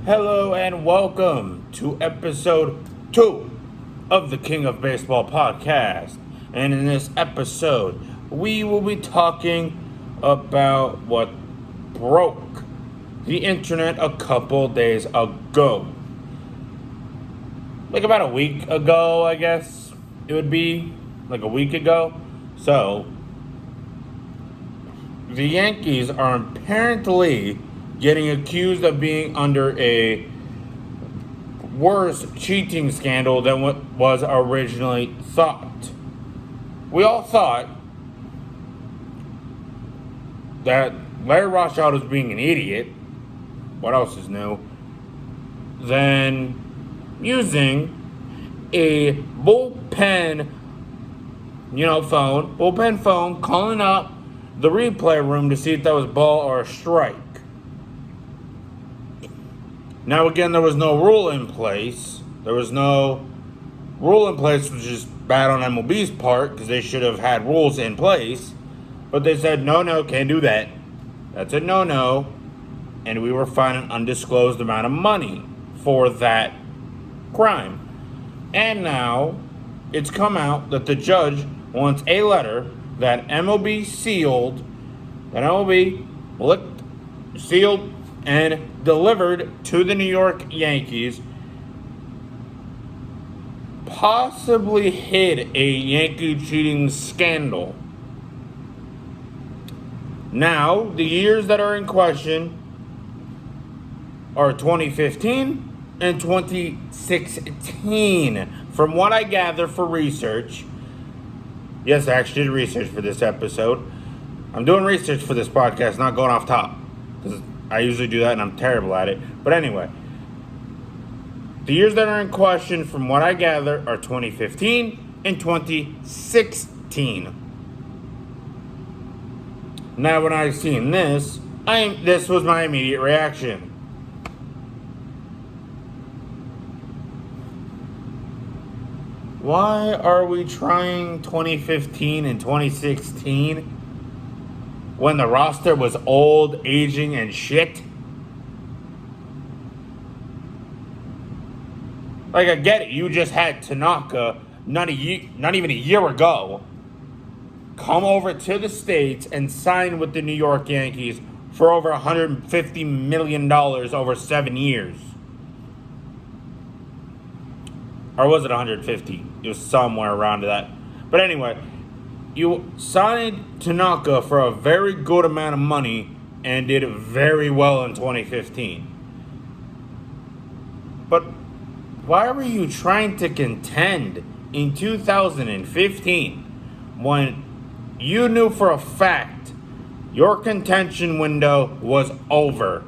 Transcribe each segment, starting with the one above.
Hello and welcome to episode 2 of the King of Baseball podcast. And in this episode, we will be talking about what broke the internet a couple days ago. Like about a week ago, I guess it would be. Like a week ago. So, the Yankees are apparently getting accused of being under a worse cheating scandal than what was originally thought. We all thought that Larry Rothschild was being an idiot. What else is new? Then using a bullpen phone, calling up the replay room to see if that was ball or a strike. Now, again, there was no rule in place. Which is bad on MLB's part, because they should have had rules in place. But they said, no, can't do that. That's a no. And we were fined an undisclosed amount of money for that crime. And now, it's come out that the judge wants a letter that MLB sealed, sealed and delivered to the New York Yankees, possibly hid a Yankee cheating scandal. Now, the years that are in question are 2015 and 2016. From what I gather for research, yes, I actually did research for this episode. I'm doing research for this podcast, not going off top, because I usually do that and I'm terrible at it. But anyway, the years that are in question, from what I gather, are 2015 and 2016. Now, when I seen this, this was my immediate reaction. Why are we trying 2015 and 2016 when the roster was old, aging, and shit? Like, I get it. You just had Tanaka not even a year ago come over to the States and sign with the New York Yankees for over $150 million over 7 years. Or was it 150? It was somewhere around that. But anyway, you signed Tanaka for a very good amount of money and did very well in 2015. But why were you trying to contend in 2015 when you knew for a fact your contention window was over?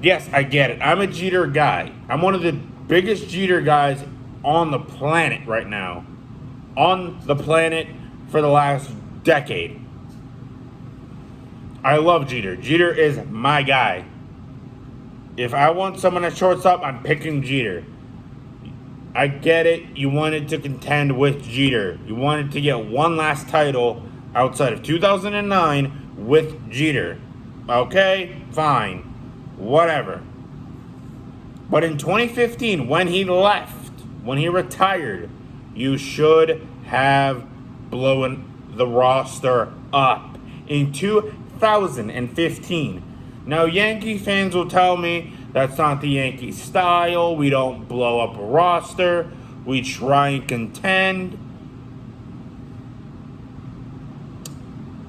Yes, I get it. I'm a Jeter guy. I'm one of the biggest Jeter guys on the planet right now. On the planet for the last decade. I love Jeter. Jeter is my guy. If I want someone at shortstop, I'm picking Jeter. I get it. You wanted to contend with Jeter. You wanted to get one last title outside of 2009 with Jeter. Okay, fine. Whatever. But in 2015, when he left, when he retired, you should have blown the roster up in 2015. Now, Yankee fans will tell me that's not the Yankee style. We don't blow up a roster. We try and contend.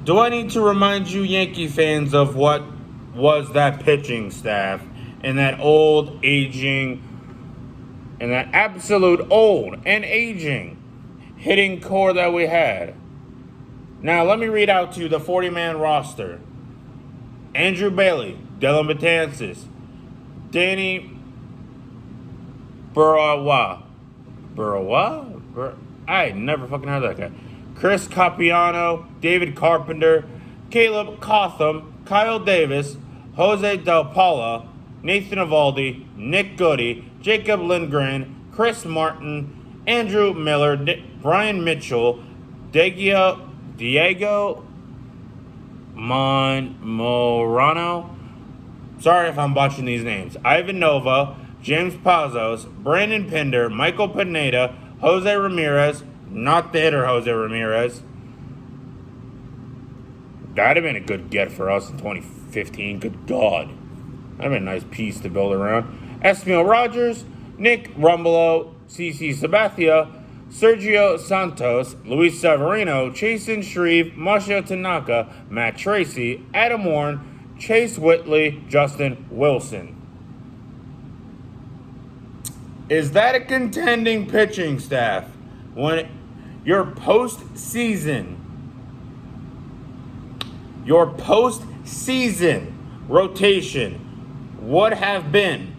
Do I need to remind you, Yankee fans, of what was that pitching staff and that old, aging, and that absolute old and aging hitting core that we had? Now, let me read out to you the 40-man roster. Andrew Bailey, Dylan Betances, Danny Burrawa. I never fucking heard that guy. Chris Capiano, David Carpenter, Caleb Cotham, Kyle Davis, Jose Del Paula, Nathan Eovaldi, Nick Goody, Jacob Lindgren, Chris Martin, Andrew Miller, Brian Mitchell, Diego Morano, Sorry if I'm botching these names. Ivan Nova, James Pazos, Brandon Pinder, Michael Pineda, Jose Ramirez, not the hitter Jose Ramirez. That'd have been a good get for us in 2015. Good God. That'd have been a nice piece to build around. Esmil Rogers, Nick Rumbelow, CC Sabathia, Sergio Santos, Luis Severino, Chasen Shreve, Masahiro Tanaka, Matt Tracy, Adam Warren, Chase Whitley, Justin Wilson. Is that a contending pitching staff when your postseason rotation would have been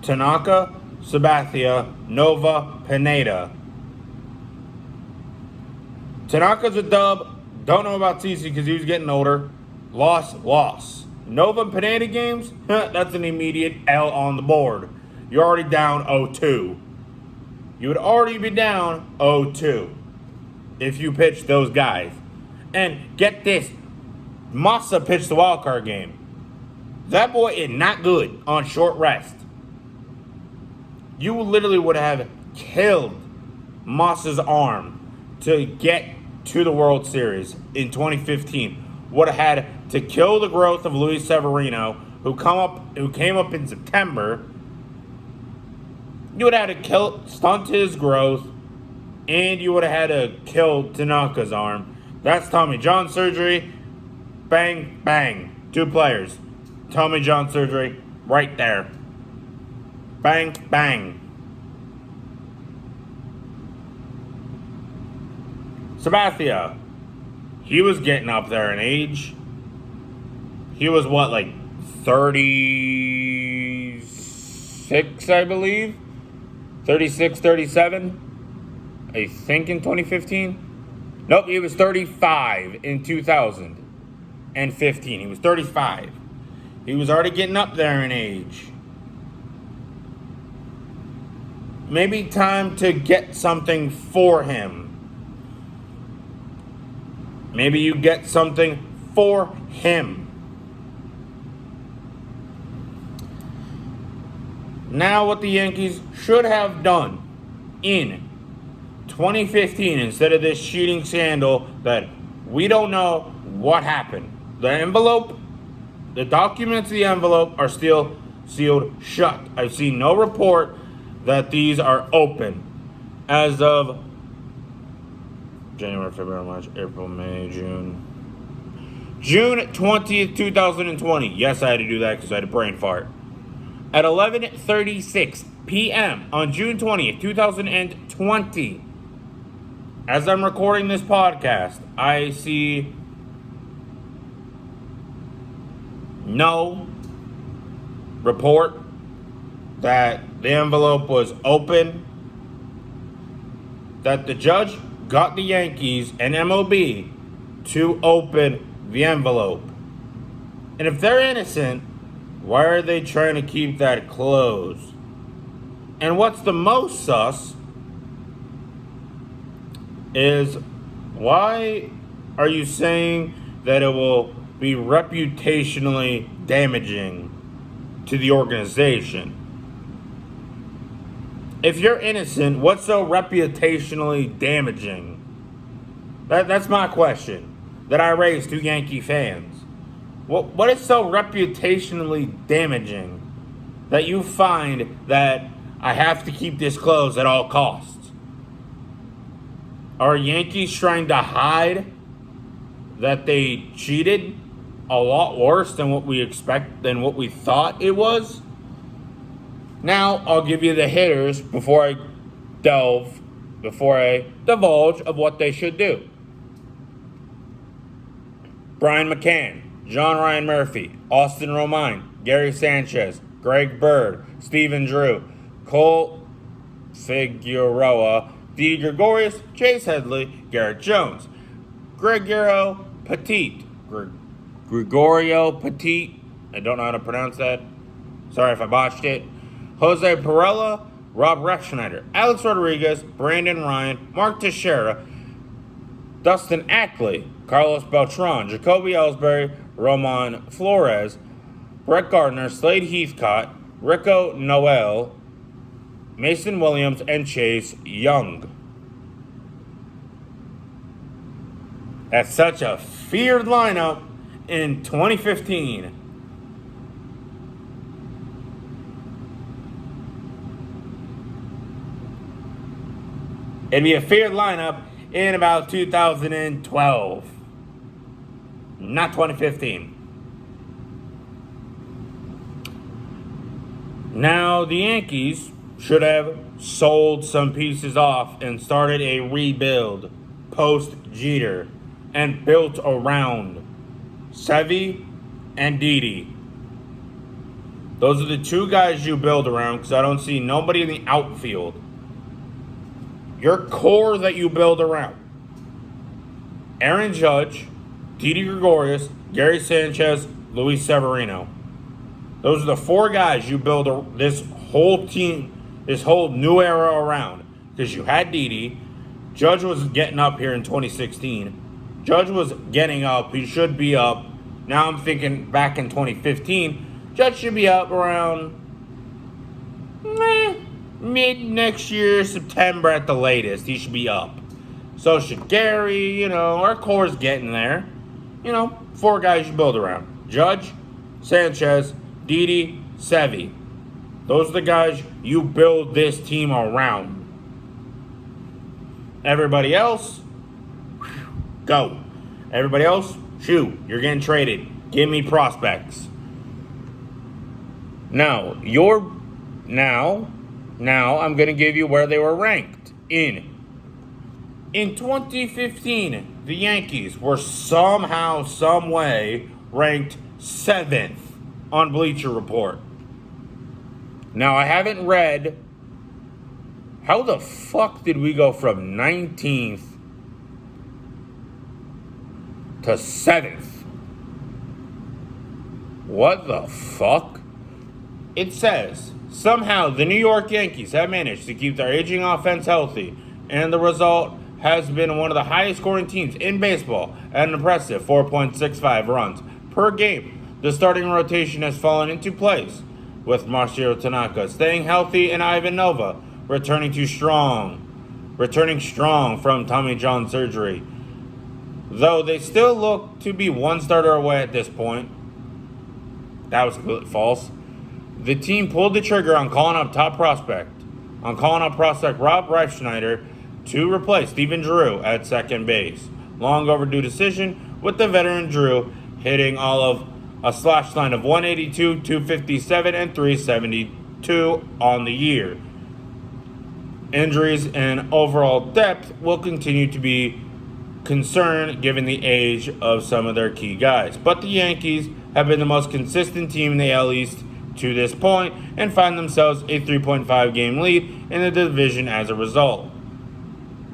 Tanaka, Sabathia, Nova, Pineda? Tanaka's a dub. Don't know about CC because he was getting older. Loss. Nova and Pineda games, that's an immediate L on the board. You're already down 0-2. You would already be down 0-2 if you pitch those guys. And get this, Massa pitched the wild card game. That boy is not good on short rest. You literally would have killed Massa's arm to get to the World Series in 2015. Would have had to kill the growth of Luis Severino, who came up in September. You would have had to stunt his growth, and you would have had to kill Tanaka's arm. That's Tommy John surgery. Bang, bang. 2 players. Tommy John surgery right there. Bang, bang. Sabathia. He was getting up there in age. He was what, like 36, I believe? 36, 37, I think, in 2015. Nope, he was 35 in 2015. He was 35. He was already getting up there in age. Maybe time to get something for him. Maybe you get something for him. Now what the Yankees should have done in 2015, instead of this cheating scandal that we don't know what happened. The envelope, the documents of the envelope are still sealed shut. I've seen no report that these are open as of January, February, March, April, May, June 20th, 2020. Yes, I had to do that because I had a brain fart. At 11:36 p.m. on June 20th, 2020, as I'm recording this podcast, I see no report that the envelope was open, that the judge got the Yankees and MLB to open the envelope. And if they're innocent, why are they trying to keep that closed? And what's the most sus is, why are you saying that it will be reputationally damaging to the organization? If you're innocent, what's so reputationally damaging? That's my question that I raised to Yankee fans. What is so reputationally damaging that you find that I have to keep this closed at all costs? Are Yankees trying to hide that they cheated a lot worse than what we thought it was? Now I'll give you the hitters before I divulge of what they should do. Brian McCann, John Ryan Murphy, Austin Romine, Gary Sanchez, Greg Bird, Stephen Drew, Cole Figueroa, Didi Gregorius, Chase Headley, Garrett Jones, Gregorio Petit, I don't know how to pronounce that. Sorry if I botched it. Jose Perella, Rob Refschneider, Alex Rodriguez, Brandon Ryan, Mark Teixeira, Dustin Ackley, Carlos Beltran, Jacoby Ellsbury, Roman Flores, Brett Gardner, Slade Heathcott, Rico Noel, Mason Williams, and Chase Young. That's such a feared lineup in 2015. It'd be a feared lineup in about 2012. Not 2015. Now, the Yankees should have sold some pieces off and started a rebuild post-Jeter and built around Sevy and Didi. Those are the two guys you build around because I don't see nobody in the outfield. Your core that you build around: Aaron Judge, Didi Gregorius, Gary Sanchez, Luis Severino. Those are the four guys you build this whole team, this whole new era around. Because you had Didi. Judge was getting up here in 2016. Judge was getting up. He should be up. Now I'm thinking back in 2015. Judge should be up around mid next year, September at the latest. He should be up. So should Gary. Our core's getting there. Four guys you build around: Judge, Sanchez, Didi, Sevy. Those are the guys you build this team around. Everybody else, go. Everybody else, shoo. You're getting traded. Give me prospects. Now, I'm going to give you where they were ranked. In 2015, the Yankees were somehow, some way ranked 7th on Bleacher Report. Now, I haven't read how the fuck did we go from 19th to 7th? What the fuck? It says, somehow the New York Yankees have managed to keep their aging offense healthy, and the result has been one of the highest scoring teams in baseball at an impressive 4.65 runs per game. The starting rotation has fallen into place, with Masahiro Tanaka staying healthy and Ivan Nova returning strong from Tommy John surgery. Though they still look to be one starter away at this point. That was completely false. The team pulled the trigger on calling up prospect Rob Reifschneider to replace Steven Drew at second base. Long overdue decision, with the veteran Drew hitting all of a slash line of 182, 257, and 372 on the year. Injuries and overall depth will continue to be concern given the age of some of their key guys. But the Yankees have been the most consistent team in the AL East to this point and find themselves a 3.5 game lead in the division as a result.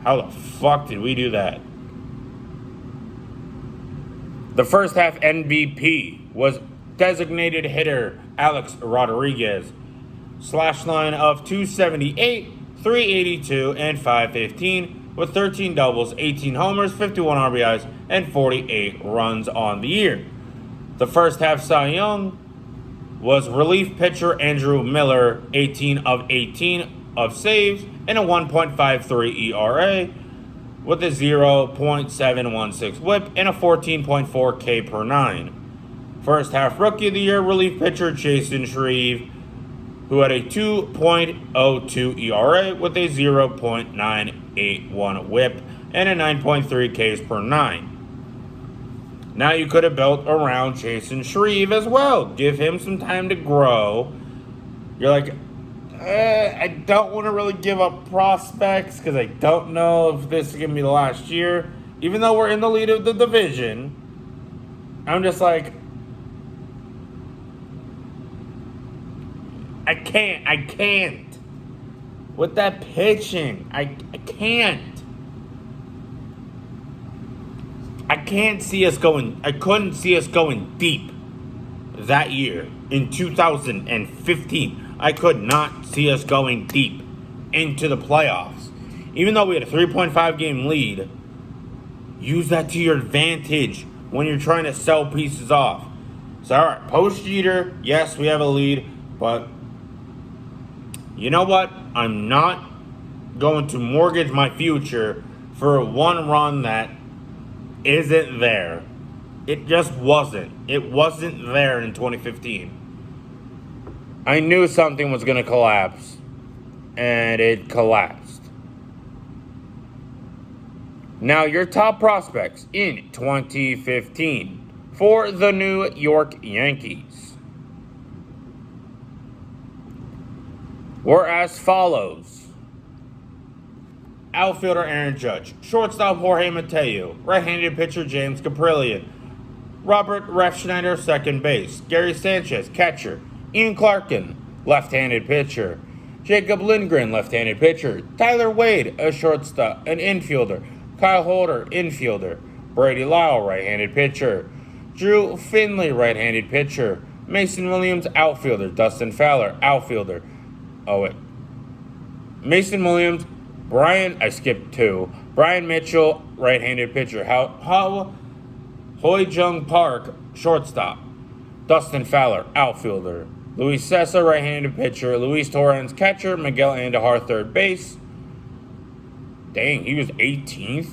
How the fuck did we do that? The first half MVP was designated hitter Alex Rodriguez. Slash line of 278, 382, and 515 with 13 doubles, 18 homers, 51 RBIs, and 48 runs on the year. The first half Cy Young was relief pitcher Andrew Miller, 18 of 18 of saves and a 1.53 ERA with a 0.716 whip and a 14.4 K per 9. First half Rookie of the Year relief pitcher Jason Shreve, who had a 2.02 ERA with a 0.981 whip and a 9.3 Ks per 9. Now you could have built around Jason Shreve as well. Give him some time to grow. You're like, I don't want to really give up prospects because I don't know if this is going to be the last year. Even though we're in the lead of the division, I'm just like, I can't. With that pitching, I can't. I couldn't see us going deep that year in 2015. I could not see us going deep into the playoffs. Even though we had a 3.5 game lead, use that to your advantage when you're trying to sell pieces off. So, all right, post Jeter, yes, we have a lead, but you know what? I'm not going to mortgage my future for one run that isn't there. It just wasn't. It wasn't there in 2015. I knew something was going to collapse, and it collapsed. Now, your top prospects in 2015 for the New York Yankees were as follows. Outfielder Aaron Judge, shortstop Jorge Mateo, right-handed pitcher James Caprillion, Robert Refsnyder, second base, Gary Sanchez, catcher, Ian Clarkin, left-handed pitcher, Jacob Lindgren, left-handed pitcher, Tyler Wade, a shortstop, an infielder, Kyle Holder, infielder, Brady Lyle, right-handed pitcher, Drew Finley, right-handed pitcher, Mason Williams, outfielder, Dustin Fowler, outfielder. Mason Williams, Brian Mitchell, right-handed pitcher, Hoi Jung Park, shortstop, Dustin Fowler, outfielder, Luis Cessa, right-handed pitcher, Luis Torrens, catcher, Miguel Andujar, third base. Dang, he was 18th?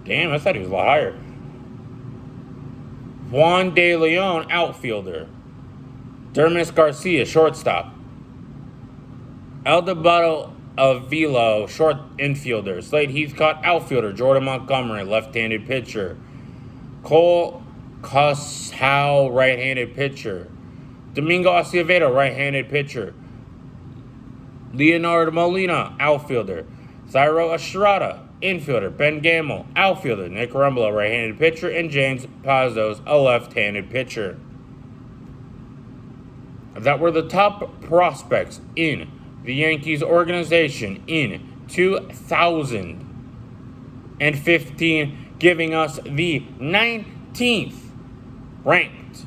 Damn, I thought he was a lot higher. Juan De Leon, outfielder, Dermis Garcia, shortstop, Eldebado Avilo, short infielder, Slade Heathcott, outfielder, Jordan Montgomery, left-handed pitcher, Cole Coshow, right-handed pitcher, Domingo Acevedo, right-handed pitcher, Leonardo Molina, outfielder, Thairo Estrada, infielder, Ben Gamble, outfielder, Nick Rumbelow, right-handed pitcher, and James Pazos, a left-handed pitcher. That were the top prospects in the Yankees organization in 2015, giving us the 19th ranked.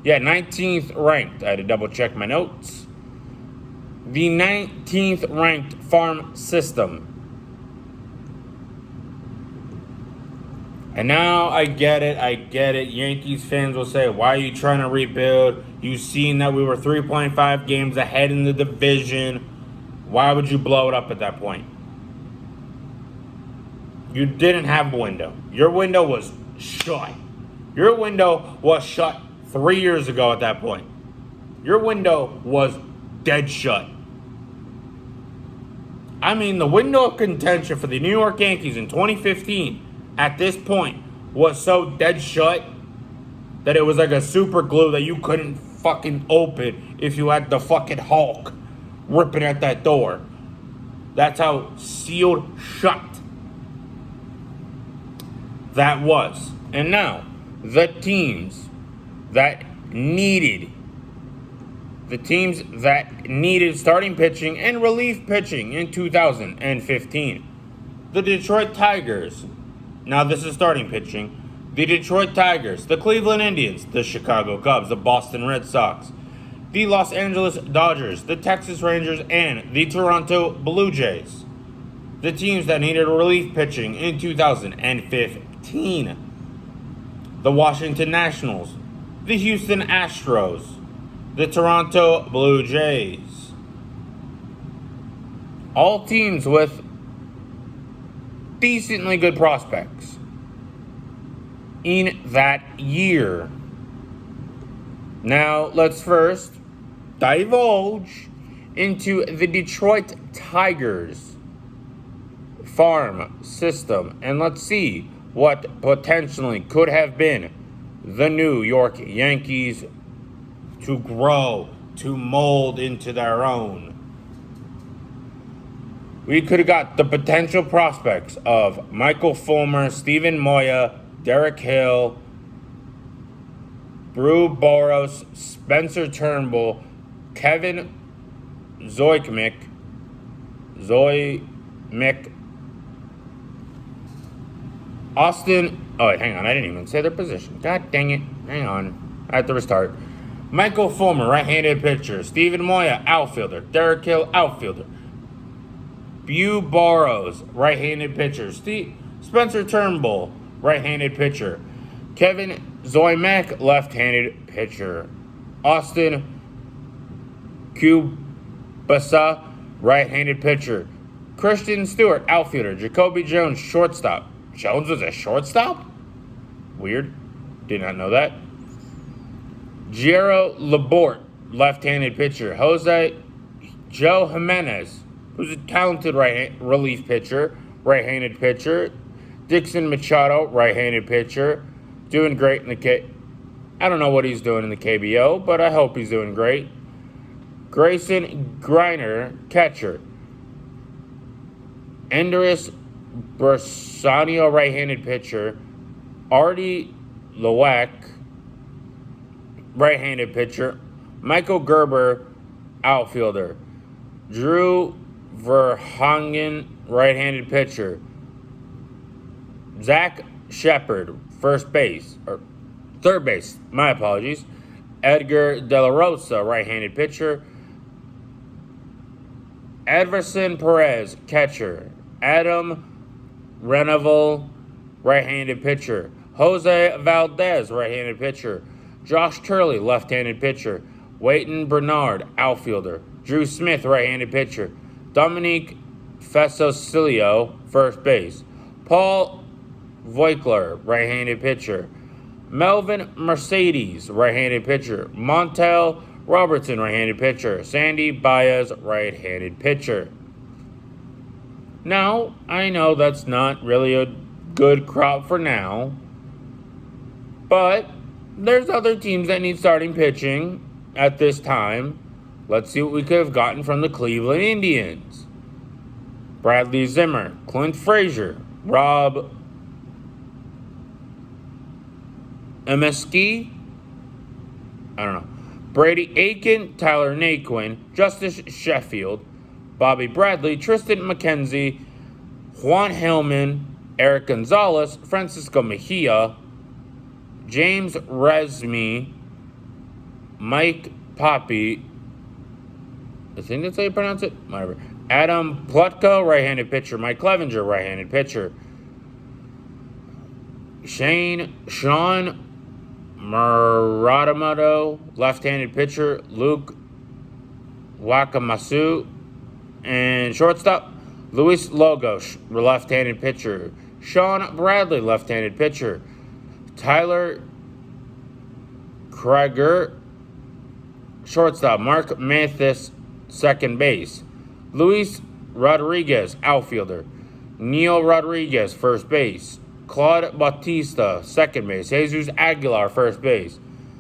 19th ranked. I had to double check my notes. The 19th ranked farm system. And now I get it. Yankees fans will say, why are you trying to rebuild? You've seen that we were 3.5 games ahead in the division. Why would you blow it up at that point? You didn't have a window. Your window was shut. Your window was shut 3 years ago at that point. Your window was dead shut. I mean, the window of contention for the New York Yankees in 2015 at this point was so dead shut that it was like a super glue that you couldn't fucking open if you had the fucking Hulk ripping at that door. That's how sealed shut that was. And now, the teams that needed starting pitching and relief pitching in 2015. The Detroit Tigers. Now this is starting pitching. The Detroit Tigers, the Cleveland Indians, the Chicago Cubs, the Boston Red Sox, the Los Angeles Dodgers, the Texas Rangers, and the Toronto Blue Jays. The teams that needed relief pitching in 2015. The Washington Nationals, the Houston Astros, the Toronto Blue Jays. All teams with decently good prospects in that year. Now, let's first divulge into the Detroit Tigers farm system, and let's see what potentially could have been the New York Yankees to grow, to mold into their own. We could have got the potential prospects of Michael Fulmer, Steven Moya, Derek Hill, Brew Boros, Spencer Turnbull, Kevin Zoikmick, Austin. Oh, wait, hang on. I didn't even say their position. God dang it. Hang on. I have to restart. Michael Fulmer, right-handed pitcher. Steven Moya, outfielder. Derek Hill, outfielder. Bew Boros, right-handed pitcher. Spencer Turnbull, right-handed pitcher. Kevin Zoimek, left-handed pitcher. Austin Kubasa, right-handed pitcher. Christian Stewart, outfielder. Jacoby Jones, shortstop. Jones was a shortstop? Weird. Did not know that. Giero Labort, left-handed pitcher. Joe Jimenez, who's a talented relief pitcher, right-handed pitcher. Dixon Machado, right-handed pitcher. Doing great in the I don't know what he's doing in the KBO, but I hope he's doing great. Grayson Griner, catcher. Andres Bersanio, right-handed pitcher. Artie Loeck, right-handed pitcher. Michael Gerber, outfielder. Drew Verhagen, right-handed pitcher. Zach Shepard, third base, my apologies. Edgar De La Rosa, right-handed pitcher. Everson Perez, catcher. Adam Reneval, right-handed pitcher. Jose Valdez, right-handed pitcher. Josh Turley, left-handed pitcher. Wayton Bernard, outfielder. Drew Smith, right-handed pitcher. Dominique Fesocilio, first base. Paul Voigtler, right-handed pitcher. Melvin Mercedes, right-handed pitcher. Montel Robertson, right-handed pitcher. Sandy Baez, right-handed pitcher. Now, I know that's not really a good crop for now, but there's other teams that need starting pitching at this time. Let's see what we could have gotten from the Cleveland Indians. Bradley Zimmer, Clint Frazier, Rob MSG, I don't know. Brady Aiken, Tyler Naquin, Justice Sheffield, Bobby Bradley, Tristan McKenzie, Juan Hillman, Eric Gonzalez, Francisco Mejia, James Resmi, Mike Poppy, I think that's how you pronounce it. Whatever. Adam Plutko, right-handed pitcher. Mike Clevenger, right-handed pitcher. Sean Muratamoto, left-handed pitcher. Luke Wakamasu, and shortstop. Luis Logos, left-handed pitcher. Sean Bradley, left-handed pitcher. Tyler Krieger, shortstop. Mark Mathis, second base. Luis Rodriguez, outfielder. Neil Rodriguez, first base. Claude Bautista, second base. Jesus Aguilar, first base.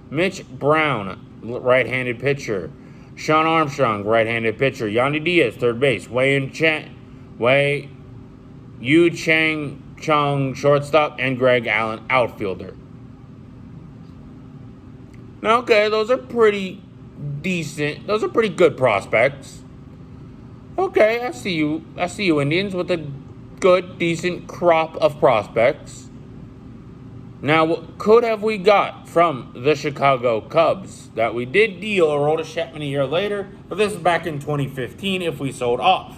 Mitch Brown, right-handed pitcher. Sean Armstrong, right-handed pitcher. Yandy Diaz, third base. Yu Chang Chong, shortstop. And Greg Allen, outfielder. Now, okay, those are pretty decent. Those are pretty good prospects. Okay, I see you, Indians, with a good, decent crop of prospects. Now, what could have we got from the Chicago Cubs that we did deal Aroldis Chapman a year later, but this is back in 2015 if we sold off.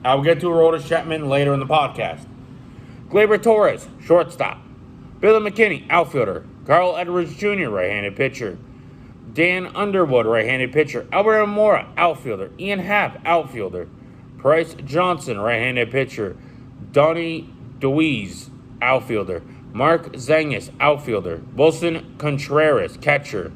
I'll get to Aroldis Chapman later in the podcast. Gleyber Torres, shortstop. Billy McKinney, outfielder. Carl Edwards Jr., right-handed pitcher. Dan Underwood, right-handed pitcher. Albert Almora, outfielder. Ian Happ, outfielder. Bryce Johnson, right-handed pitcher. Donnie DeWeese, outfielder. Mark Zangus, outfielder. Wilson Contreras, catcher.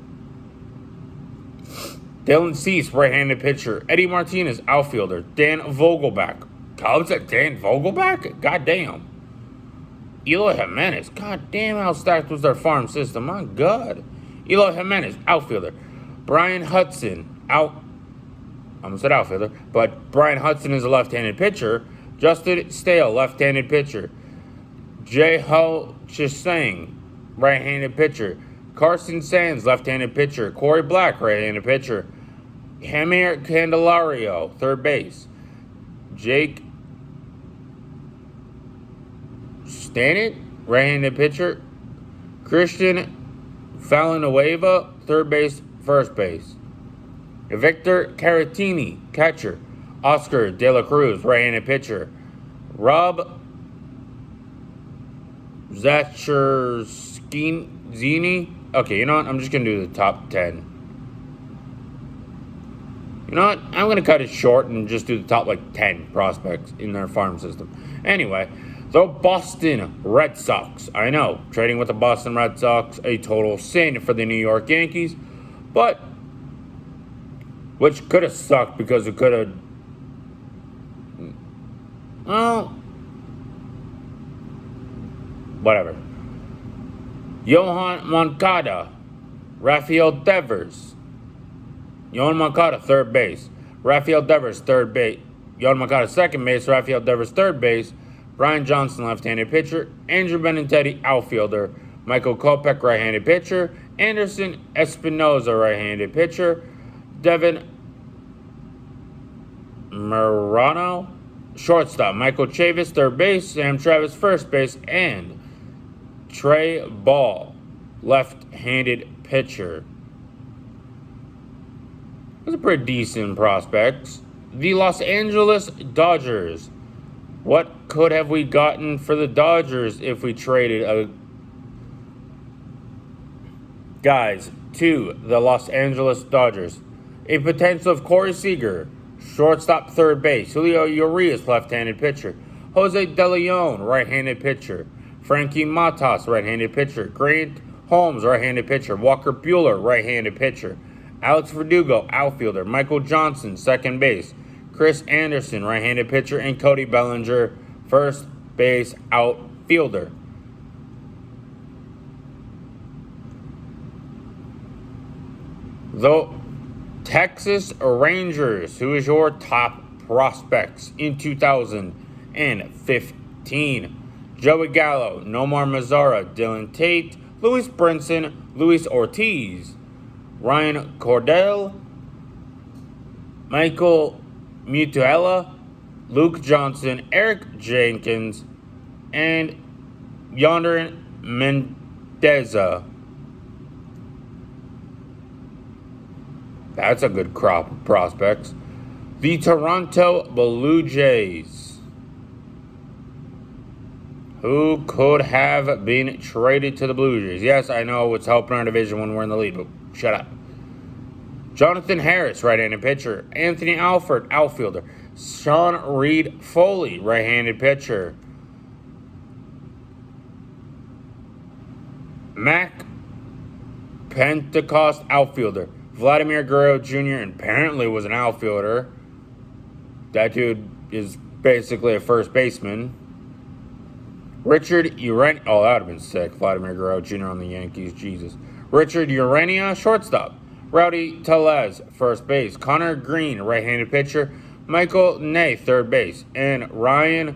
Dylan Cease, right-handed pitcher. Eddie Martinez, outfielder. Dan Vogelback. Cubs at Dan Vogelback? Goddamn. Eloy Jimenez. Goddamn, how stacked was their farm system. My God. Eloy Jimenez, outfielder. Brian Hudson, I almost said outfielder, but Brian Hudson is a left-handed pitcher. Justin Stale, left-handed pitcher. Jai-Ho Chisang, right-handed pitcher. Carson Sands, left-handed pitcher. Corey Black, right-handed pitcher. Hamir Candelario, third base. Jake Stanton, right-handed pitcher. Christian Villanueva, third base, first base. Victor Caratini, catcher. Oscar De La Cruz, right-handed pitcher. Rob Zachersky, Zini. Okay, you know what? I'm just going to do the top 10. You know what? I'm going to cut it short and just do the top, 10 prospects in their farm system. Anyway, the Boston Red Sox. I know, trading with the Boston Red Sox, a total sin for the New York Yankees. But, which could have sucked because it could have, well, whatever. Johan Moncada, Rafael Devers. Yohan Moncada, third base. Rafael Devers, third base. Yohan Moncada, second base. Rafael Devers, third base. Brian Johnson, left-handed pitcher. Andrew Benintendi, outfielder. Michael Kopech, right-handed pitcher. Anderson Espinoza, right-handed pitcher. Devin Marano, shortstop. Michael Chavis, third base. Sam Travis, first base. And Trey Ball, left-handed pitcher. Those are pretty decent prospects. The Los Angeles Dodgers. What could have we gotten for the Dodgers if we traded guys to the Los Angeles Dodgers? A potential of Corey Seager, shortstop, third base. Julio Urias, left-handed pitcher. Jose De Leon, right-handed pitcher. Frankie Matas, right-handed pitcher. Grant Holmes, right-handed pitcher. Walker Buehler, right-handed pitcher. Alex Verdugo, outfielder. Michael Johnson, second base. Chris Anderson, right-handed pitcher. And Cody Bellinger, first base outfielder. The Texas Rangers, who is your top prospects in 2015? Joey Gallo, Nomar Mazara, Dylan Tate, Luis Brinson, Luis Ortiz, Ryan Cordell, Michael Mutuella, Luke Johnson, Eric Jenkins, and Yonder Mendeza. That's a good crop of prospects. The Toronto Blue Jays. Who could have been traded to the Blue Jays? Yes, I know it's helping our division when we're in the lead, but shut up. Jonathan Harris, right-handed pitcher. Anthony Alford, outfielder. Sean Reed Foley, right-handed pitcher. Mac Pentecost, outfielder. Vladimir Guerrero Jr. apparently was an outfielder. That dude is basically a first baseman. Richard Urania. Oh, that would have been sick. Vladimir Guerrero Jr. on the Yankees. Jesus. Richard Urania, shortstop. Rowdy Tellez, first base. Connor Green, right-handed pitcher. Michael Ney, third base. And Ryan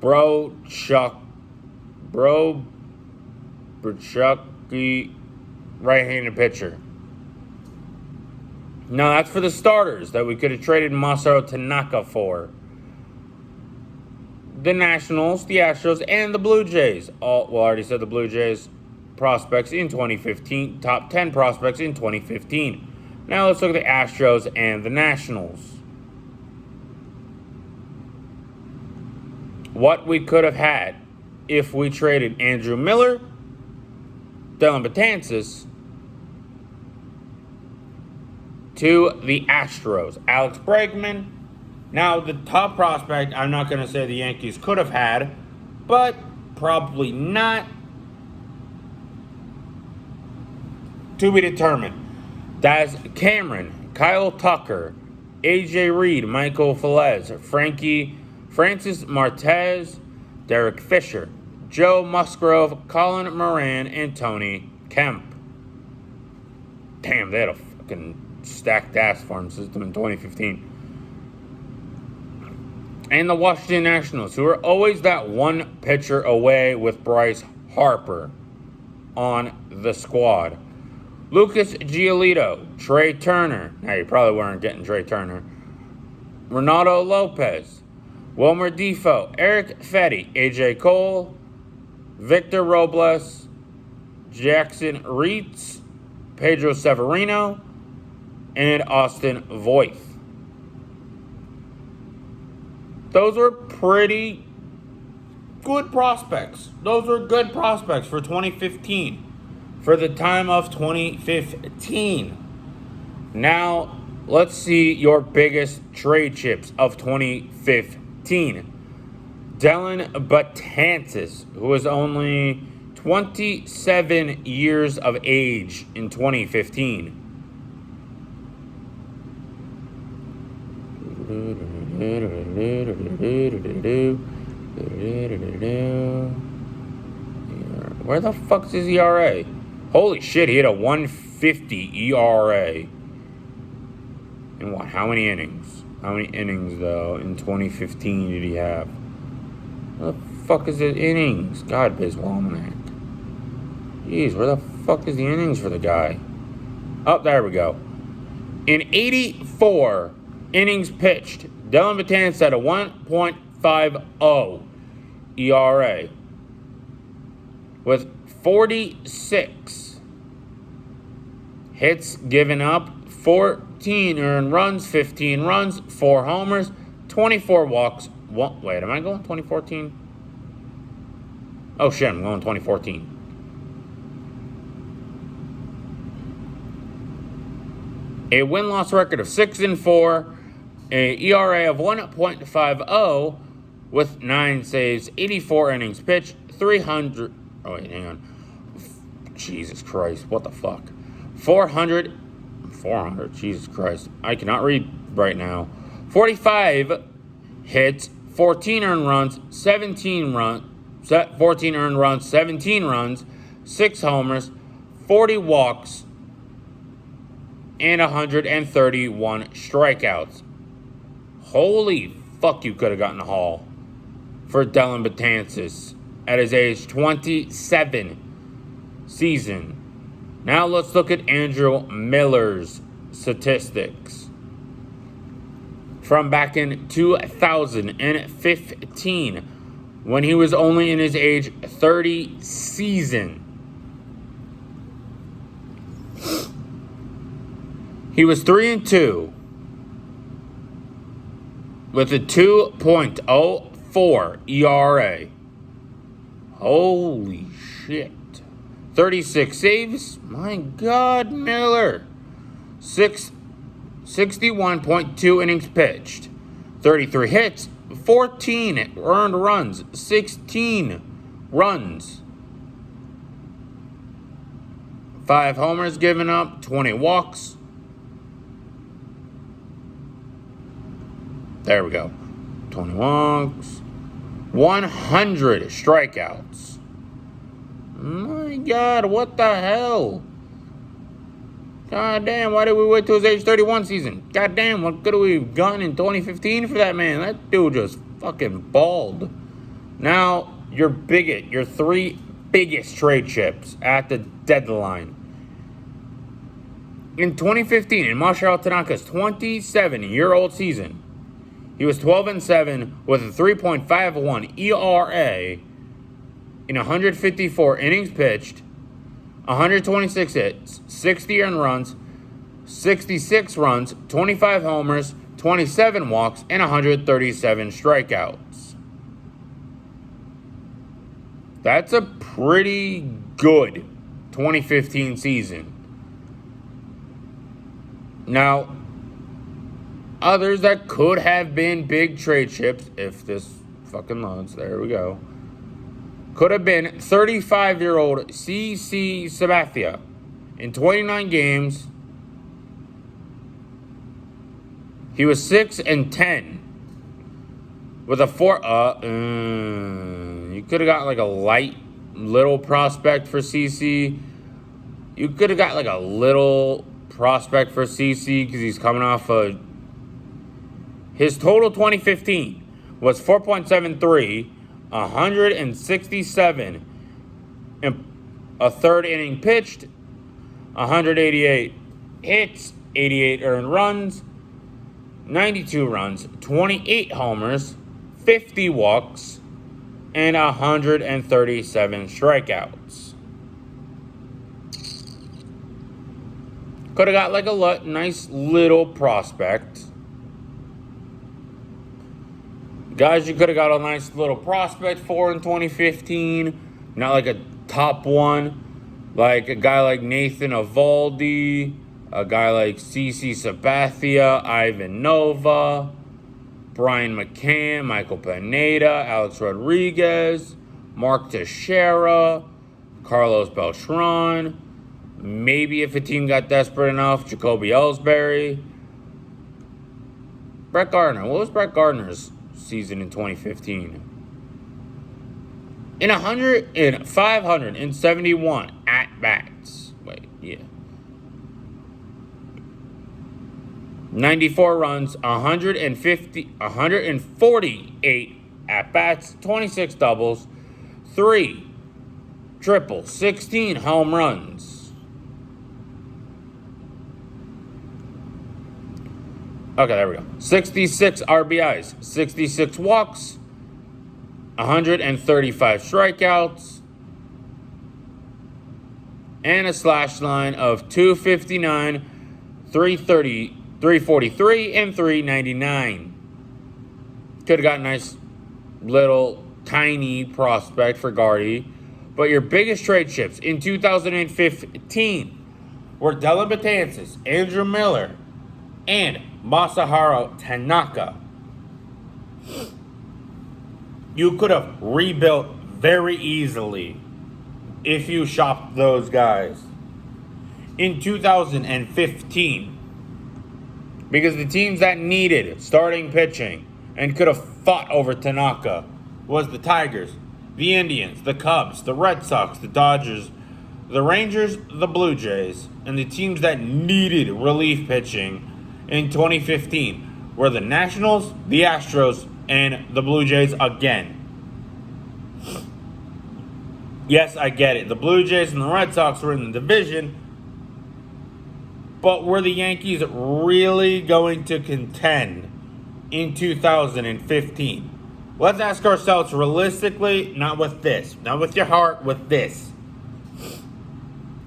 Brochucky, right-handed pitcher. Now, that's for the starters that we could have traded Masaru Tanaka for. The Nationals, the Astros, and the Blue Jays. I already said the Blue Jays prospects in 2015. Top 10 prospects in 2015. Now, let's look at the Astros and the Nationals. What we could have had if we traded Andrew Miller, Dylan Betances, to the Astros. Alex Bregman. Now, the top prospect, I'm not going to say the Yankees could have had, but probably not. To be determined. Daz Cameron, Kyle Tucker, AJ Reed, Michael Velez, Francis Martez, Derek Fisher, Joe Musgrove, Colin Moran, and Tony Kemp. Damn, they had a fucking stacked ass farm system in 2015. And the Washington Nationals, who are always that one pitcher away with Bryce Harper on the squad. Lucas Giolito, Trey Turner. Now, you probably weren't getting Trey Turner. Ronaldo Lopez, Wilmer Defoe, Eric Fetty, AJ Cole, Victor Robles, Jackson Reitz, Pedro Severino, and Austin Voith. Those were pretty good prospects. Those were good prospects for 2015. For the time of 2015. Now, let's see your biggest trade chips of 2015. Dellin Betances, who was only 27 years of age in 2015. Where the fuck's his ERA? Holy shit, he had a 150 ERA. And what? How many innings? How many innings, though, in 2015 did he have? Where the fuck is the innings? God, Biz Walmanac. Jeez, where the fuck is the innings for the guy? Oh, there we go. In 84 innings pitched, Dellin Betances had a 1.50 ERA with 46 hits given up, 14 earned runs, 15 runs, 4 homers, 24 walks. Wait, am I going 2014? Oh shit, I'm going 2014. A win-loss record of 6-4, a ERA of 1.50 with 9 saves, 84 innings pitched, 300. Oh wait, hang on. Jesus Christ, what the fuck? 400. Jesus Christ, I cannot read right now. 45 hits, 14 earned runs, 17 runs, 14 earned runs, 17 runs, 6 homers, 40 walks, and 131 strikeouts. Holy fuck, you could have gotten a haul for Dellin Betances at his age 27 season. Now let's look at Andrew Miller's statistics from back in 2015 when he was only in his age 30 season. He was 3-2 with a 2.04 ERA. Holy shit. 36 saves. My God, Miller. 61.2 innings pitched. 33 hits. 14 earned runs. 16 runs. 5 homers given up. 20 walks. There we go. 20 walks. 100 strikeouts. My God, what the hell? God damn, why did we wait till his age 31 season? God damn, what could we have gotten in 2015 for that man? That dude just fucking balled. Now, your 3 biggest trade chips at the deadline. In 2015, in Masahiro Tanaka's 27-year-old season, he was 12-7 with a 3.51 ERA in 154 innings pitched, 126 hits, 60 earned runs, 66 runs, 25 homers, 27 walks, and 137 strikeouts. That's a pretty good 2015 season. Now, others that could have been big trade chips, if this fucking loads, there we go, could have been 35-year-old CC Sabathia. In 29 games, he was 6-10 with a 4. You could have got like a light little prospect for CC. You could have got like a little prospect for CC because he's coming off a. His total 2015 was 4.73, 167, and a third inning pitched, 188 hits, 88 earned runs, 92 runs, 28 homers, 50 walks, and 137 strikeouts. Could have got like a nice little prospect. Guys, you could have got a nice little prospect for in 2015. Not like a top one. Like a guy like Nathan Eovaldi, a guy like CC Sabathia, Ivan Nova, Brian McCann, Michael Pineda, Alex Rodriguez, Mark Teixeira, Carlos Beltran. Maybe if a team got desperate enough, Jacoby Ellsbury. Brett Gardner. What was Brett Gardner's season in 2015? In 571 at-bats. Wait, yeah. 94 runs, 148 at-bats, 26 doubles, 3 triples, 16 home runs. Okay, there we go. 66 RBIs, 66 walks, 135 strikeouts, and a slash line of 259, 330, 343, and 399. Could have got a nice little tiny prospect for Gardy. But your biggest trade chips in 2015 were Dellin Betances, Andrew Miller, and Masahiro Tanaka. You could have rebuilt very easily if you shopped those guys in 2015. Because the teams that needed starting pitching and could have fought over Tanaka was the Tigers, the Indians, the Cubs, the Red Sox, the Dodgers, the Rangers, the Blue Jays, and the teams that needed relief pitching in 2015 were the Nationals, the Astros, and the Blue Jays again. Yes, I get it. The Blue Jays and the Red Sox were in the division, but were the Yankees really going to contend in 2015? Let's ask ourselves realistically, not with this, not with your heart, with this.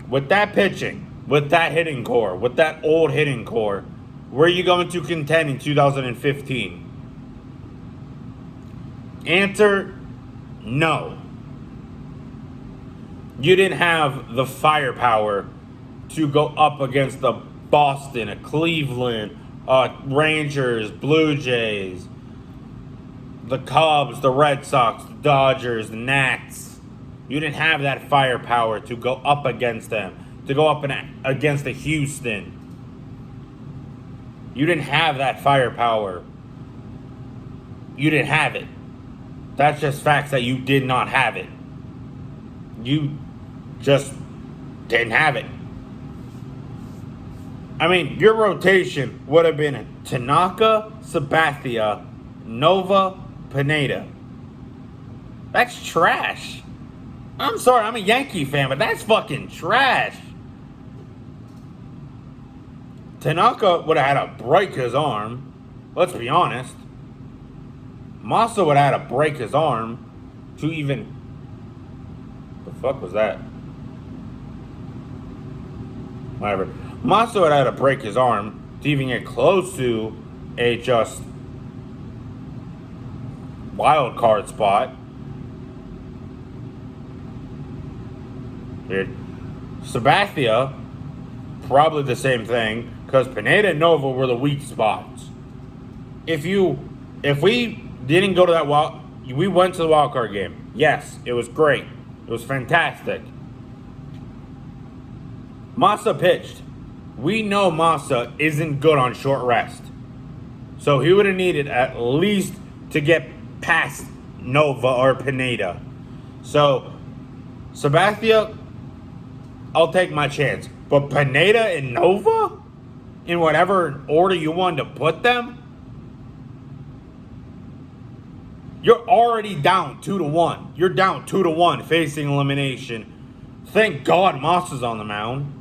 With that pitching, with that hitting core, with that old hitting core, were you going to contend in 2015? Answer, no. You didn't have the firepower to go up against the Boston, Cleveland, Rangers, Blue Jays, the Cubs, the Red Sox, the Dodgers, the Nats. You didn't have that firepower to go up against them, to go up against the Houston. You didn't have that firepower. You didn't have it. That's just facts that you did not have it. You just didn't have it. I mean, your rotation would have been Tanaka, Sabathia, Nova, Pineda. That's trash. I'm sorry, I'm a Yankee fan, but that's fucking trash. Tanaka would have had to break his arm. Let's be honest. Massa would have had to break his arm to even... The fuck was that? Whatever. Massa would have had to break his arm to even get close to a just wild card spot. Weird. Sabathia, probably the same thing, because Pineda and Nova were the weak spots. If we didn't go to that we went to the wild card game. Yes, it was great. It was fantastic. Massa pitched. We know Massa isn't good on short rest. So he would have needed at least to get past Nova or Pineda. So, Sabathia, I'll take my chance. But Pineda and Nova? In whatever order you wanted to put them? You're already down 2-1. You're down 2-1 facing elimination. Thank God Massa's on the mound.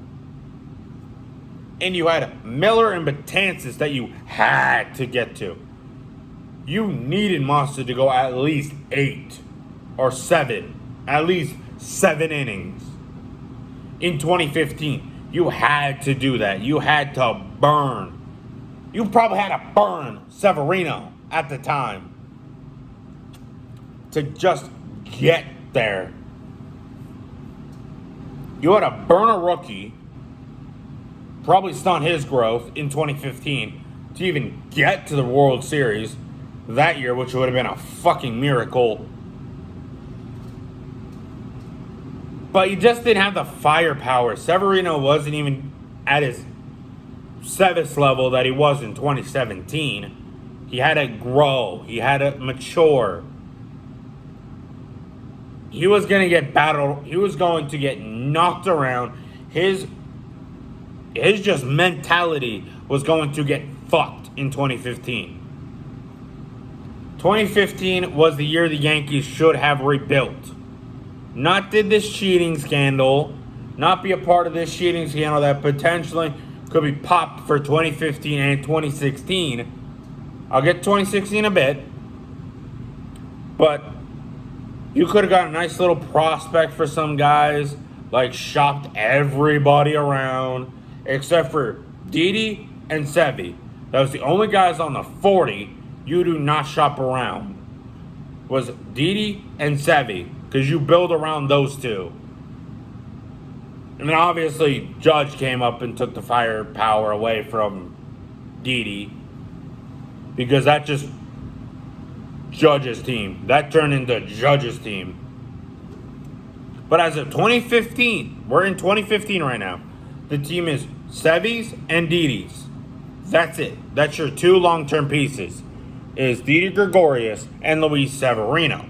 And you had Miller and Betances that you had to get to. You needed Massa to go at least 8 or 7. At least 7 innings. In 2015, you had to do that. You had to burn. You probably had to burn Severino at the time. to just get there. You had to burn a rookie, probably stunt his growth in 2015 to even get to the World Series that year, which would have been a fucking miracle. But you just didn't have the firepower. Severino wasn't even at his Sevis level that he was in 2017. He had to grow. He had to mature. He was going to get battled. He was going to get knocked around. His just mentality was going to get fucked in 2015. 2015 was the year the Yankees should have rebuilt. Not did this cheating scandal, not be a part of this cheating scandal that potentially could be popped for 2015 and 2016. I'll get 2016 a bit. But you could have got a nice little prospect for some guys, like shopped everybody around, except for Didi and Sevy. That was the only guys on the 40 you do not shop around. Was Didi and Sevy, because you build around those two. And then obviously Judge came up and took the firepower away from Didi, because that just Judge's team. That turned into Judge's team. But as of 2015, we're in 2015 right now. The team is Sevy's and Didi's. That's it. That's your two long-term pieces. Is Didi Gregorius and Luis Severino.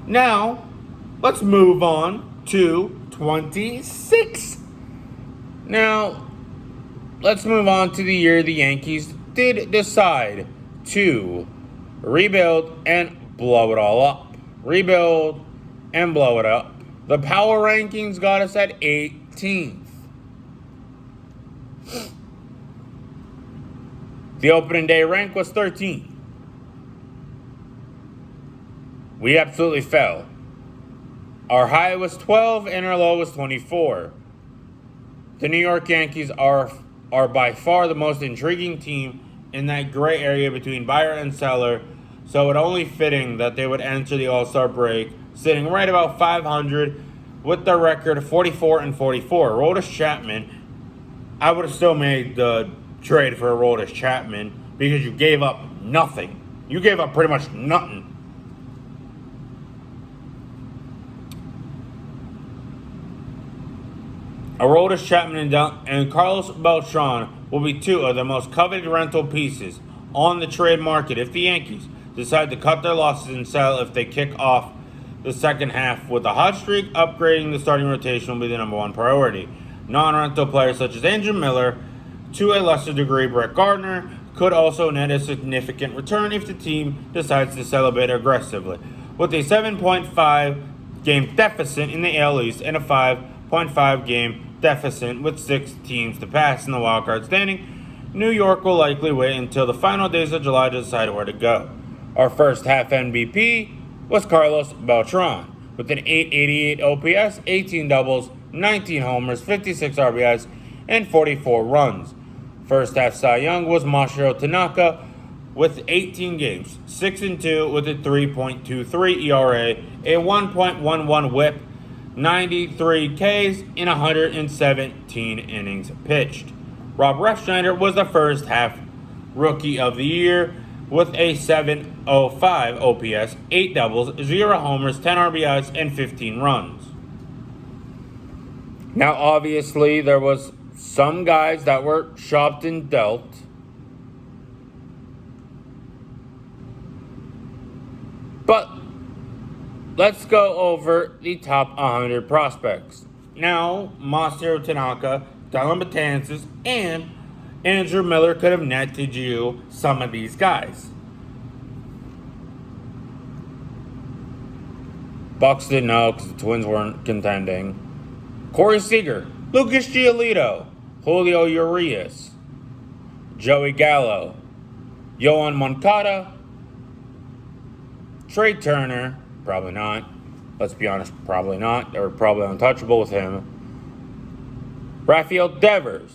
Now, let's move on to 26. Now, let's move on to the year the Yankees did decide to rebuild and blow it all up. Rebuild and blow it up. The power rankings got us at 18th. The opening day rank was 13. We absolutely fell. Our high was 12 and our low was 24. The New York Yankees are by far the most intriguing team in that gray area between buyer and seller, so it only fitting that they would enter the All-Star break sitting right about 500 with their record of 44 and 44. Aroldis Chapman, I would have still made the trade for Aroldis Chapman because you gave up nothing. You gave up pretty much nothing. Aroldis Chapman and Carlos Beltran will be two of the most coveted rental pieces on the trade market if the Yankees decide to cut their losses and sell if they kick off the second half with a hot streak. Upgrading the starting rotation will be the number one priority. Non-rental players such as Andrew Miller, to a lesser degree Brett Gardner, could also net a significant return if the team decides to celebrate aggressively. With a 7.5 game deficit in the AL East and a 5.5 game deficit with 6 teams to pass in the wildcard standing, New York will likely wait until the final days of July to decide where to go. Our first half MVP was Carlos Beltran with an .888 OPS, 18 doubles, 19 homers, 56 RBIs, and 44 runs. First half Cy Young was Masahiro Tanaka with 18 games, 6-2 with a 3.23 ERA, a 1.11 WHIP, 93 Ks in 117 innings pitched. Rob Refsnyder was the first half Rookie of the Year with a .705 OPS, 8 doubles, 0 homers, 10 RBIs, and 15 runs. Now, obviously, there was some guys that were shopped and dealt. But let's go over the top 100 prospects. Now, Masahiro Tanaka, Dellin Betances, and Andrew Miller could have netted you some of these guys. Bucks didn't know because the Twins weren't contending. Corey Seager, Lucas Giolito, Julio Urias, Joey Gallo, Yohan Moncada, Trey Turner, probably not. Let's be honest, probably not. They were probably untouchable with him. Rafael Devers,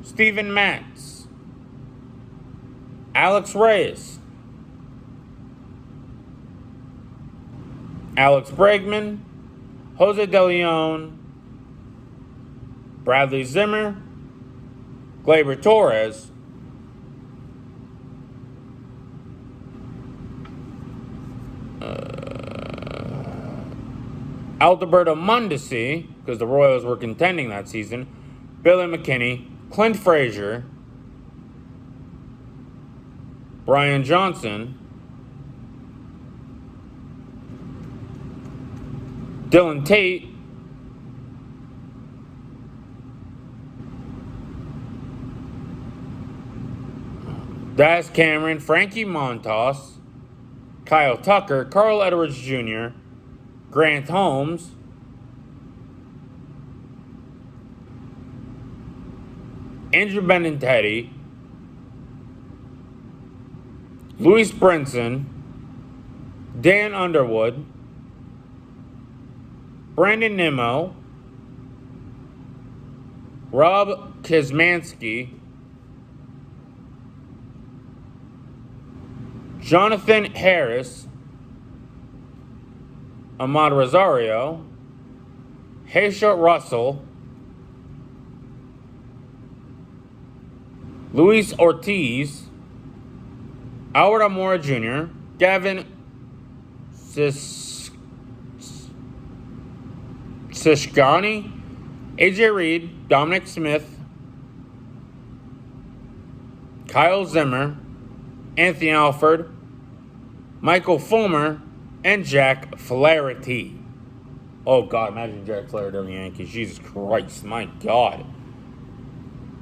Steven Matz, Alex Reyes, Alex Bregman, Jose De Leon, Bradley Zimmer, Gleyber Torres, Alberto Mondesi, because the Royals were contending that season, Billy McKinney, Clint Frazier, Brian Johnson, Dylan Tate, Daz Cameron, Frankie Montas, Kyle Tucker, Carl Edwards Jr., Grant Holmes, Andrew Benintendi, Luis Brinson, Dan Underwood, Brandon Nimmo, Rob Kosmanski, Jonathan Harris, Ahmad Rosario, Haysha Russell, Luis Ortiz, Howard Amora Jr., Gavin Sishgani, AJ Reed, Dominic Smith, Kyle Zimmer, Anthony Alford, Michael Fulmer, and Jack Flaherty. Oh, God, imagine Jack Flaherty on the Yankees. Jesus Christ, my God.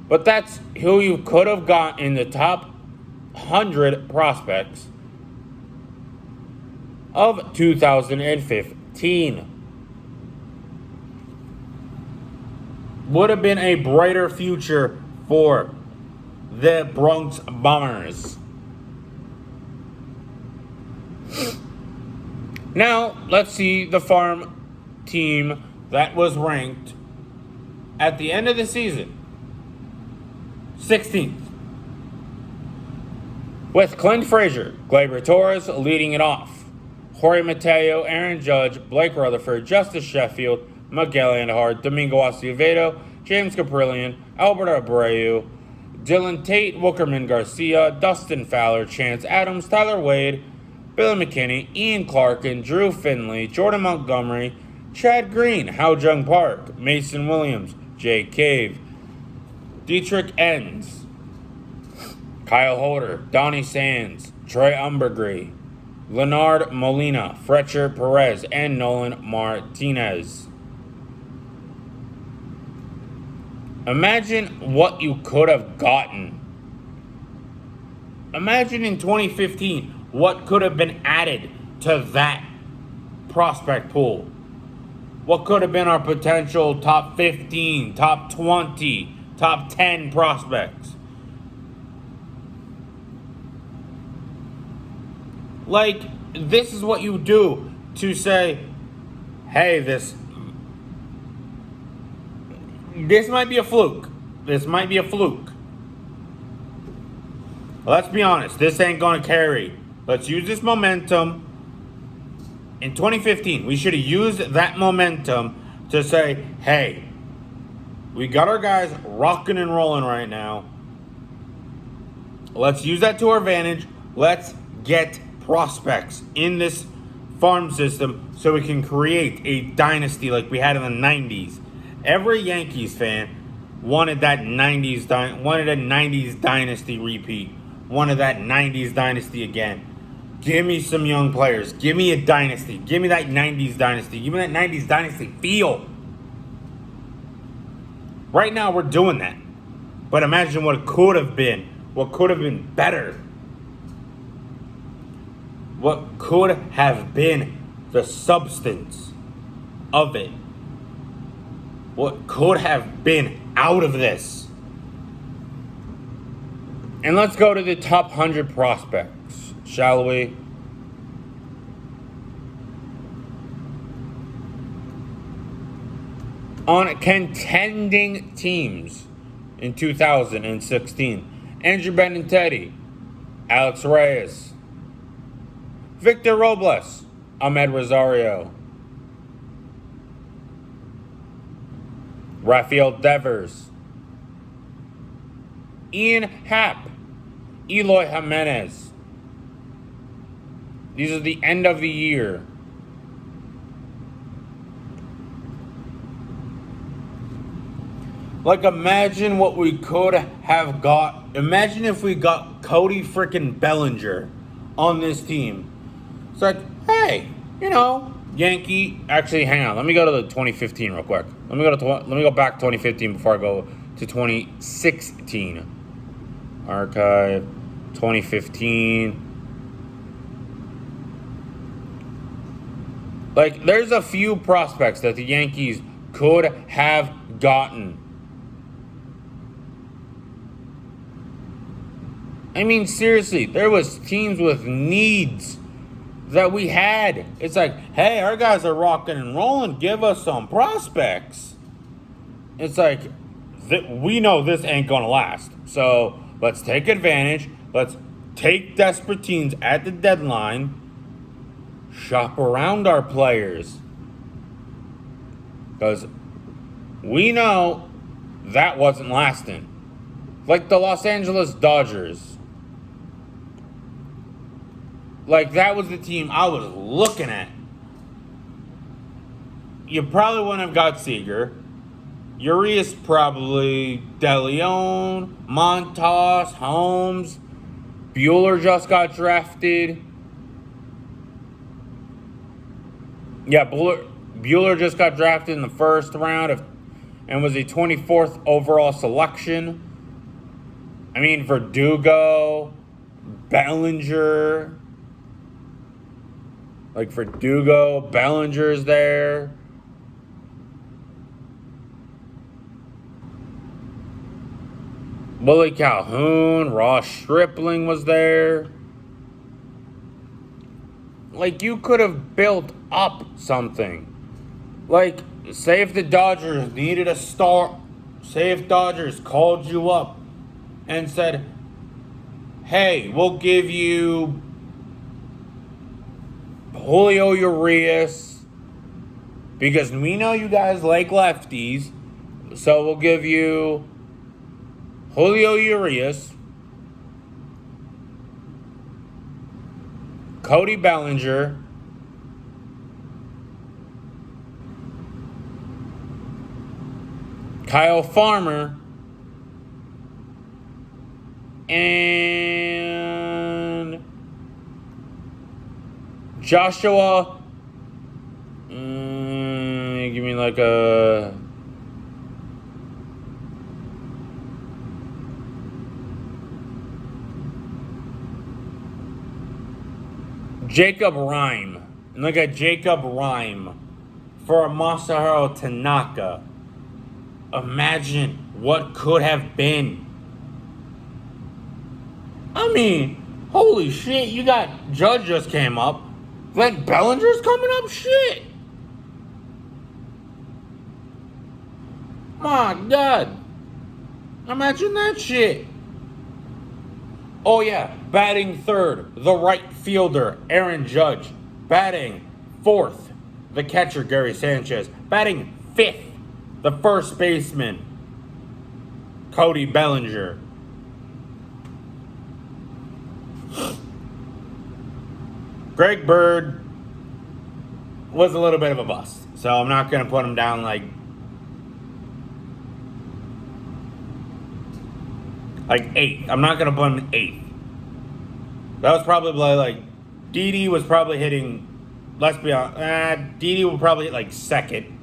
But that's who you could have got in the top 100 prospects of 2015. Would have been a brighter future for the Bronx Bombers. Now, let's see the farm team that was ranked at the end of the season 16th. With Clint Frazier, Gleyber Torres leading it off. Jorge Mateo, Aaron Judge, Blake Rutherford, Justice Sheffield, Miguel Andujar, Domingo Acevedo, James Caprillion, Albert Abreu, Dylan Tate, Wookerman Garcia, Dustin Fowler, Chance Adams, Tyler Wade, Billy McKinney, Ian Clarkin, Drew Finley, Jordan Montgomery, Chad Green, Hao Jung Park, Mason Williams, Jay Cave, Dietrich Enns, Kyle Holder, Donnie Sands, Trey Umbergree, Leonard Molina, Fletcher Perez, and Nolan Martinez. Imagine what you could have gotten. Imagine in 2015 what could have been added to that prospect pool. What could have been our potential top 15, top 20, top 10 prospects. Like, this is what you do to say, hey, this might be a fluke. This might be a fluke. Let's be honest, this ain't going to carry. Let's use this momentum. In 2015, we should have used that momentum to say, hey, we got our guys rocking and rolling right now. Let's use that to our advantage. Let's get prospects in this farm system so we can create a dynasty like we had in the 90s. Every Yankees fan wanted that 90s dynasty repeat. Wanted that 90s dynasty again. Give me some young players. Give me a dynasty. Give me that 90s dynasty. Give me that 90s dynasty feel. Right now we're doing that. But imagine what it could have been. What could have been better. What could have been the substance of it. What could have been out of this. And let's go to the top 100 prospects, shall we? On contending teams in 2016, Andrew Benintendi, Alex Reyes, Victor Robles, Ahmed Rosario, Rafael Devers, Ian Happ, Eloy Jimenez. These are the end of the year. Like, imagine what we could have got. Imagine if we got Cody freaking Bellinger on this team. It's like, hey, Yankee. Actually, hang on. Let me go to the 2015 real quick. Let me go back 2015 before I go to 2016. Archive 2015. Like, there's a few prospects that the Yankees could have gotten. I mean, seriously, there was teams with needs that we had. It's like, hey, our guys are rocking and rolling. Give us some prospects. It's like, we know this ain't going to last. So let's take advantage. Let's take desperate teams at the deadline. Shop around our players. Because we know that wasn't lasting. Like the Los Angeles Dodgers. Like, that was the team I was looking at. You probably wouldn't have got Seager. Urias probably. De Leon, Montas, Holmes. Bueller just got drafted. Yeah, Bueller just got drafted in the first round and was a 24th overall selection. I mean, Verdugo, Bellinger. Like, Verdugo, Bellinger's there. Willie Calhoun, Ross Stripling was there. Like, you could have built up something. Like, say if the Dodgers needed a star, say if Dodgers called you up and said, hey, we'll give you Julio Urias, because we know you guys like lefties, so we'll give you Julio Urias, Cody Bellinger, Kyle Farmer, and Joshua. Give me like a. Jacob Rhyme. And like a Jacob Rhyme for a Masahiro Tanaka. Imagine what could have been. I mean, holy shit, you got Judge just came up. Then Bellinger's coming up? Shit. My God. Imagine that shit. Oh yeah, batting third, the right fielder, Aaron Judge. Batting fourth, the catcher, Gary Sanchez. Batting fifth, the first baseman, Cody Bellinger. Greg Bird was a little bit of a bust, so I'm not going to put him down like eighth. I'm not going to put him eighth. That was probably like Didi was probably hitting, let's be honest, Didi will probably hit like second.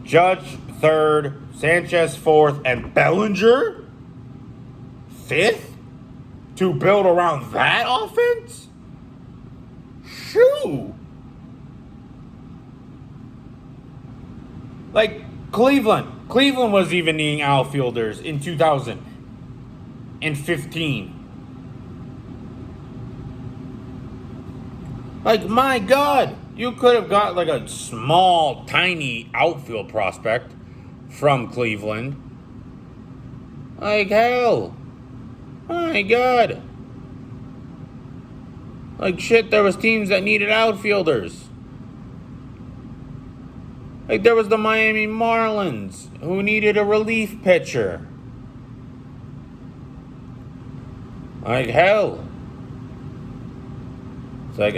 Judge third, Sanchez fourth, and Bellinger fifth? To build around that offense? Shoo! Like, Cleveland was even needing outfielders in 2015. Like, my God, you could have got like a small, tiny outfield prospect from Cleveland. Like, hell. My God. Like, shit, there was teams that needed outfielders. Like, there was the Miami Marlins, who needed a relief pitcher. Like, hell. It's like,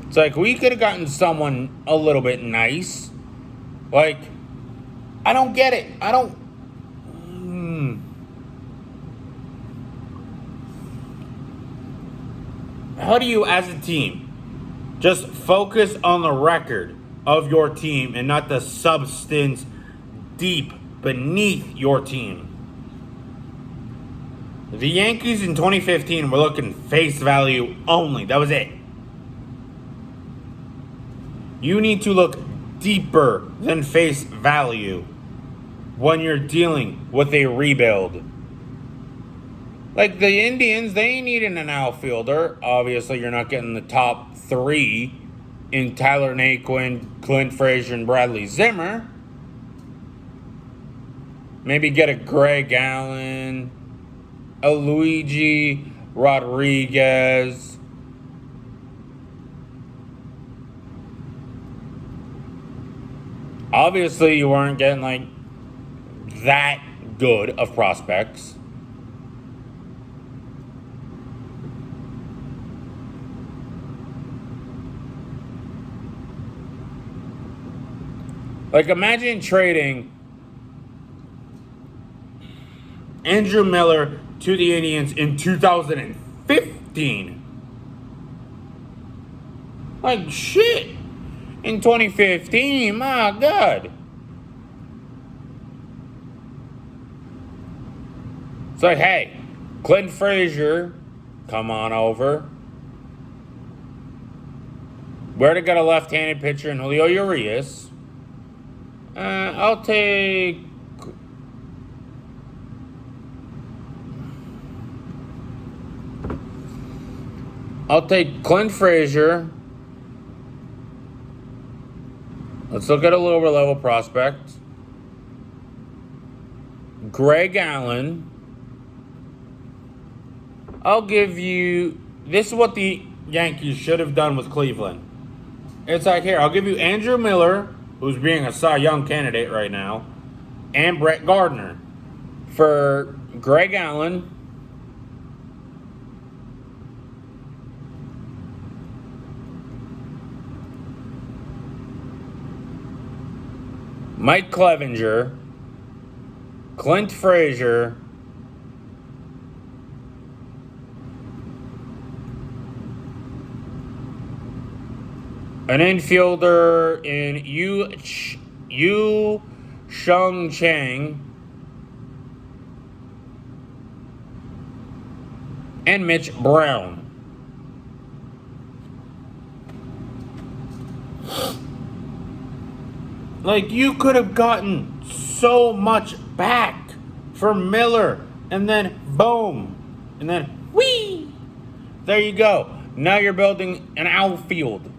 It's like, we could have gotten someone a little bit nice. Like, I don't get it. I don't... How do you, as a team, just focus on the record of your team and not the substance deep beneath your team? The Yankees in 2015 were looking face value only. That was it. You need to look deeper than face value when you're dealing with a rebuild. Like the Indians, they needed an outfielder. Obviously, you're not getting the top three in Tyler Naquin, Clint Frazier, and Bradley Zimmer. Maybe get a Greg Allen, a Luigi Rodriguez. Obviously, you weren't getting like that good of prospects. Like, imagine trading Andrew Miller to the Indians in 2015. Like, shit. In 2015, my God. It's like, hey, Clint Frazier, come on over. We already got a left-handed pitcher in Julio Urias. I'll take... Clint Frazier. Let's look at a lower level prospect. Greg Allen. I'll give you... This is what the Yankees should have done with Cleveland. It's like, here, I'll give you Andrew Miller, who's being a Cy Young candidate right now, and Brett Gardner. For Greg Allen, Mike Clevenger, Clint Frazier, an infielder in Yu Sheng Chang, and Mitch Brown. Like, you could have gotten so much back for Miller, and then boom, and then whee! There you go. Now you're building an outfield.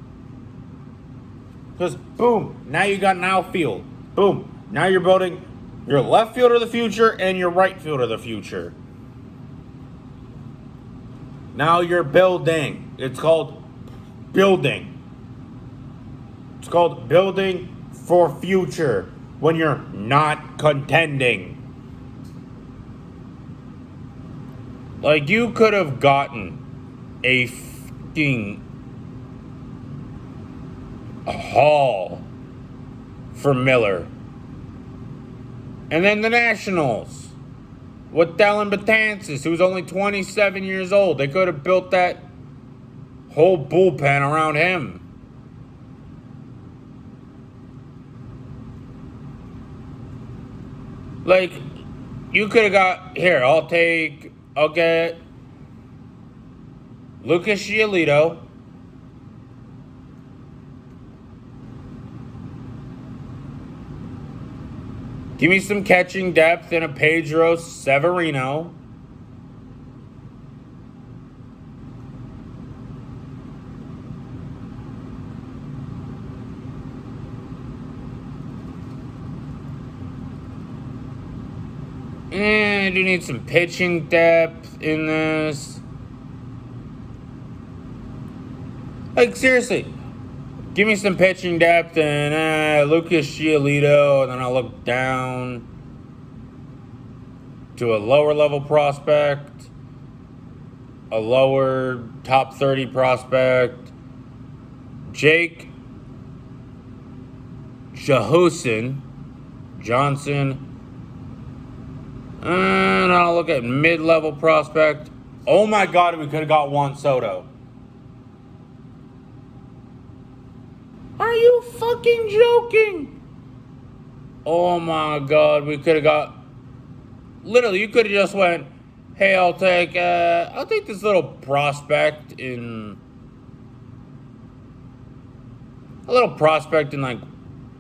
Because boom, now you got an outfield. Boom, now you're building your left field of the future and your right field of the future. Now you're building. It's called building. It's called building for future when you're not contending. Like, you could have gotten a fucking haul for Miller. And then the Nationals with Dellin Betances, who's only 27 years old. They could have built that whole bullpen around him. Like, you could have got... Here, I'll get Lucas Giolito. Give me some catching depth in a Pedro Severino. I do need some pitching depth in this. Like, seriously, give me some pitching depth and Lucas Giolito, and then I'll look down to a lower level prospect, a lower top 30 prospect, Jake Johnson, and I'll look at mid-level prospect. Oh my God, we could have got Juan Soto. Are you fucking joking? Oh my God, we could have got. Literally, you could have just went, hey, I'll take this little prospect in. A little prospect in, like,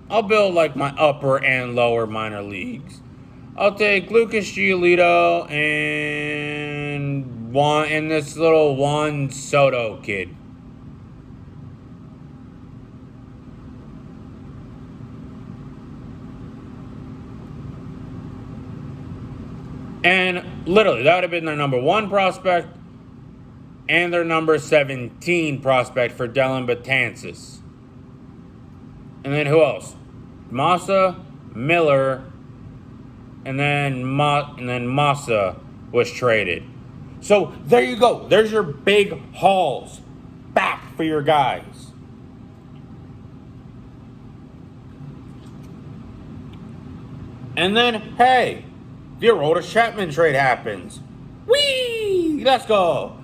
I'll build like my upper and lower minor leagues. I'll take Lucas Giolito and this little Juan Soto kid. And literally, that would have been their number 1 prospect and their number 17 prospect for Dellin Betances. And then who else? Massa, Miller, and then Massa was traded. So there you go. There's your big hauls back for your guys. And then, hey, the Aroldis Chapman trade happens. Whee! Let's go.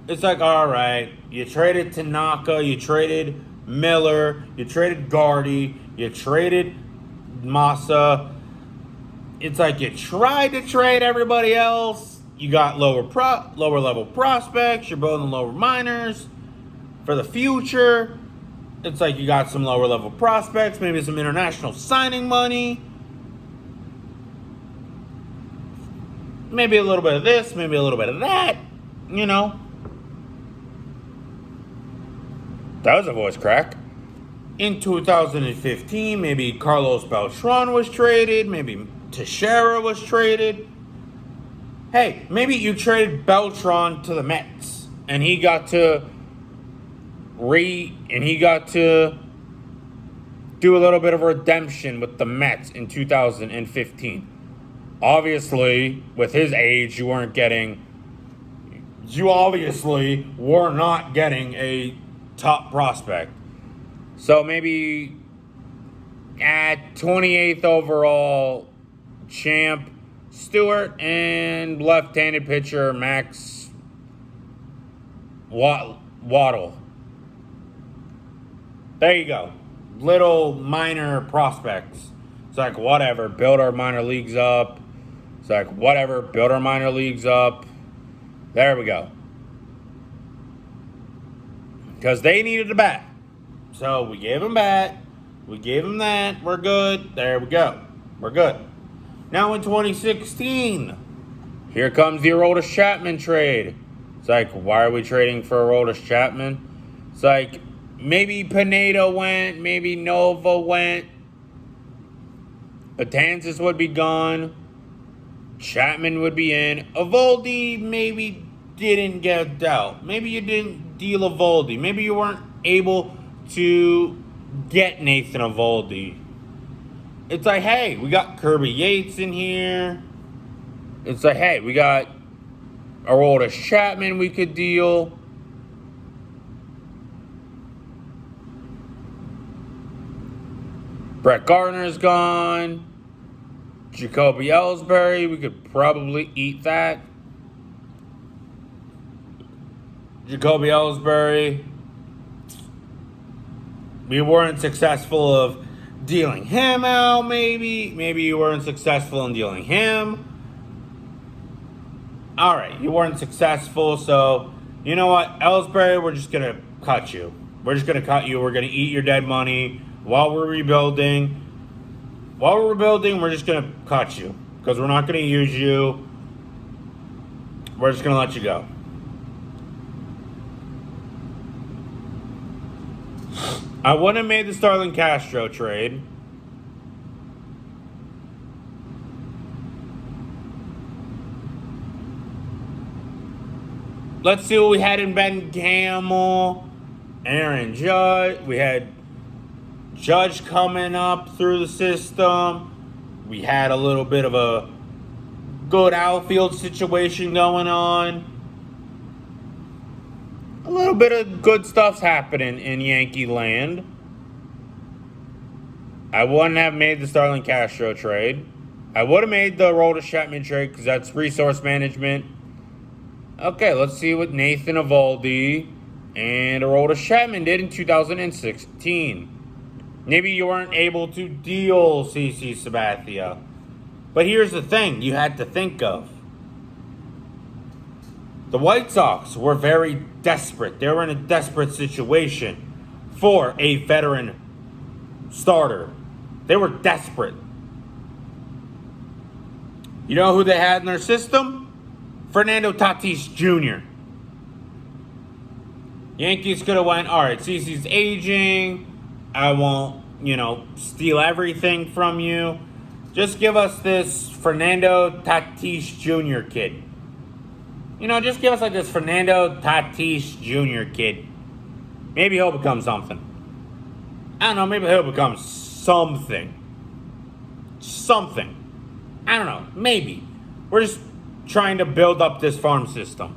It's like, all right, you traded Tanaka, you traded Miller, you traded Gardy, you traded Massa. It's like you tried to trade everybody else. You got lower level prospects. You're building lower minors for the future. It's like you got some lower level prospects, maybe some international signing money. Maybe a little bit of this, maybe a little bit of that, you know. That was a voice crack. In 2015, maybe Carlos Beltran was traded, maybe Teixeira was traded. Hey, maybe you traded Beltran to the Mets, and he got to do a little bit of redemption with the Mets in 2015. Obviously, with his age, you obviously were not getting a top prospect. So maybe at 28th overall, Champ Stewart and left-handed pitcher Max Waddle. There you go. Little minor prospects. It's like, whatever, build our minor leagues up. It's like, whatever, build our minor leagues up. There we go. Because they needed a bat. So we gave them bat. We gave them that. We're good. There we go. We're good. Now in 2016, here comes the Aroldis Chapman trade. It's like, why are we trading for Aroldis Chapman? It's like, maybe Pineda went, maybe Nova went. Betances would be gone. Chapman would be in. Eovaldi maybe didn't get dealt. Maybe you didn't deal Eovaldi. Maybe you weren't able to get Nathan Eovaldi. It's like, hey, we got Kirby Yates in here. It's like, hey, we got Aroldis Chapman we could deal. Brett Gardner's gone. Jacoby Ellsbury, we could probably eat that. Jacoby Ellsbury, we weren't successful of dealing him out, maybe. Maybe you weren't successful in dealing him. All right, you weren't successful, so you know what? Ellsbury, we're just going to cut you. We're just going to cut you. We're going to eat your dead money while we're rebuilding. While we're rebuilding, we're just going to cut you because we're not going to use you. We're just going to let you go. I wouldn't have made the Starlin Castro trade. let's see what we had in Ben Gamel, Aaron Judge. We had Judge coming up through the system. We had a little bit of a good outfield situation going on. A little bit of good stuff's happening in Yankee land. I wouldn't have made the Starlin Castro trade. I would have made the Aroldis Chapman trade because that's resource management. Okay, let's see what Nathan Eovaldi and Aroldis Chapman did in 2016. Maybe you weren't able to deal CC Sabathia. But here's the thing you had to think of. The White Sox were very desperate. They were in a desperate situation for a veteran starter. They were desperate. You know who they had in their system? Fernando Tatis Jr. Yankees could have went, all right, CC's aging. I won't, steal everything from you. Just give us this Fernando Tatis Jr. kid. Just give us like this Fernando Tatis Jr. kid. Maybe he'll become something. I don't know, maybe he'll become something. Something. I don't know, maybe. We're just trying to build up this farm system.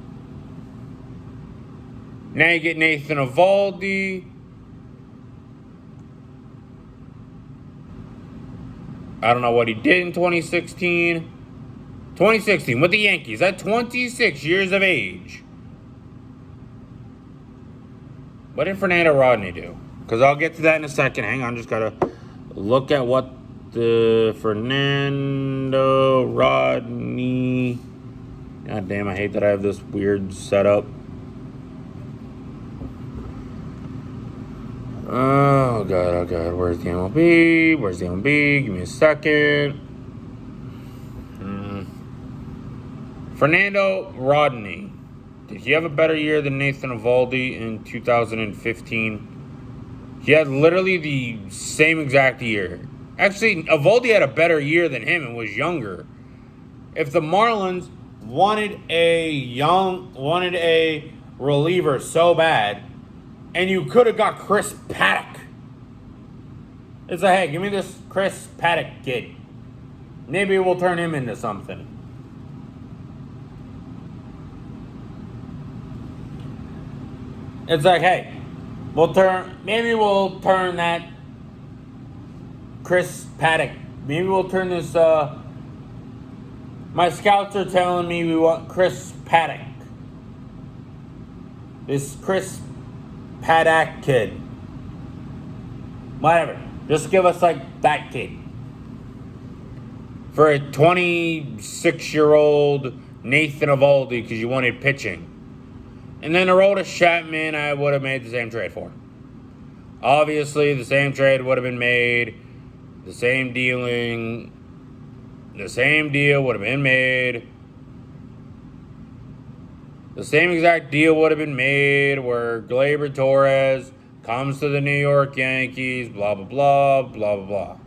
Now you get Nathan Eovaldi. I don't know what he did in 2016. 2016 with the Yankees at 26 years of age. What did Fernando Rodney do? Because I'll get to that in a second. Hang on, just got to look at what the Fernando Rodney... God damn, I hate that I have this weird setup. Oh, God. Where's the MLB? Give me a second. Fernando Rodney. Did he have a better year than Nathan Eovaldi in 2015? He had literally the same exact year. Actually, Eovaldi had a better year than him and was younger. If the Marlins wanted a reliever so bad, and you could have got Chris Paddock. It's like, hey, give me this Chris Paddock kid. Maybe we'll turn him into something. It's like, hey, we'll turn that Chris Paddock. Maybe we'll turn this, my scouts are telling me we want Chris Paddock. This Chris Paddock kid. Whatever. Just give us like that kid. For a 26-year-old Nathan Eovaldi because you wanted pitching. And then Aroldis Chapman I would have made the same trade for. Obviously, the same trade would have been made. The same deal would have been made. The same exact deal would have been made where Gleyber Torres comes to the New York Yankees, blah, blah, blah, blah, blah, blah.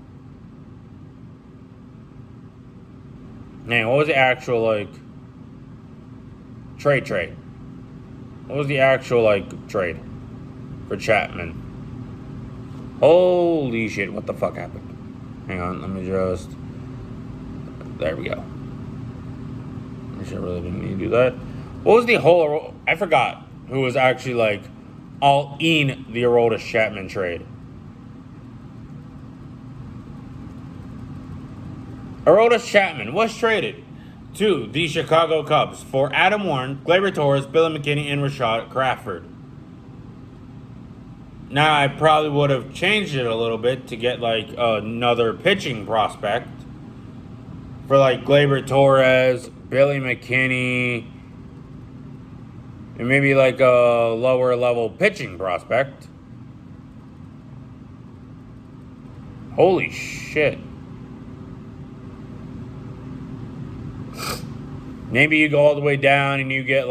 Man, what was the actual, trade? What was the actual, trade for Chapman? Holy shit, what the fuck happened? Hang on, let me just... There we go. I should really didn't need to do that. What was the whole... I forgot who was actually, all in the Aroldis Chapman trade. Aroldis Chapman was traded to the Chicago Cubs for Adam Warren, Gleyber Torres, Billy McKinney, and Rashad Crawford. Now, I probably would have changed it a little bit to get, another pitching prospect. For, Gleyber Torres, Billy McKinney, and maybe, a lower-level pitching prospect. Holy shit. Maybe you go all the way down and you get,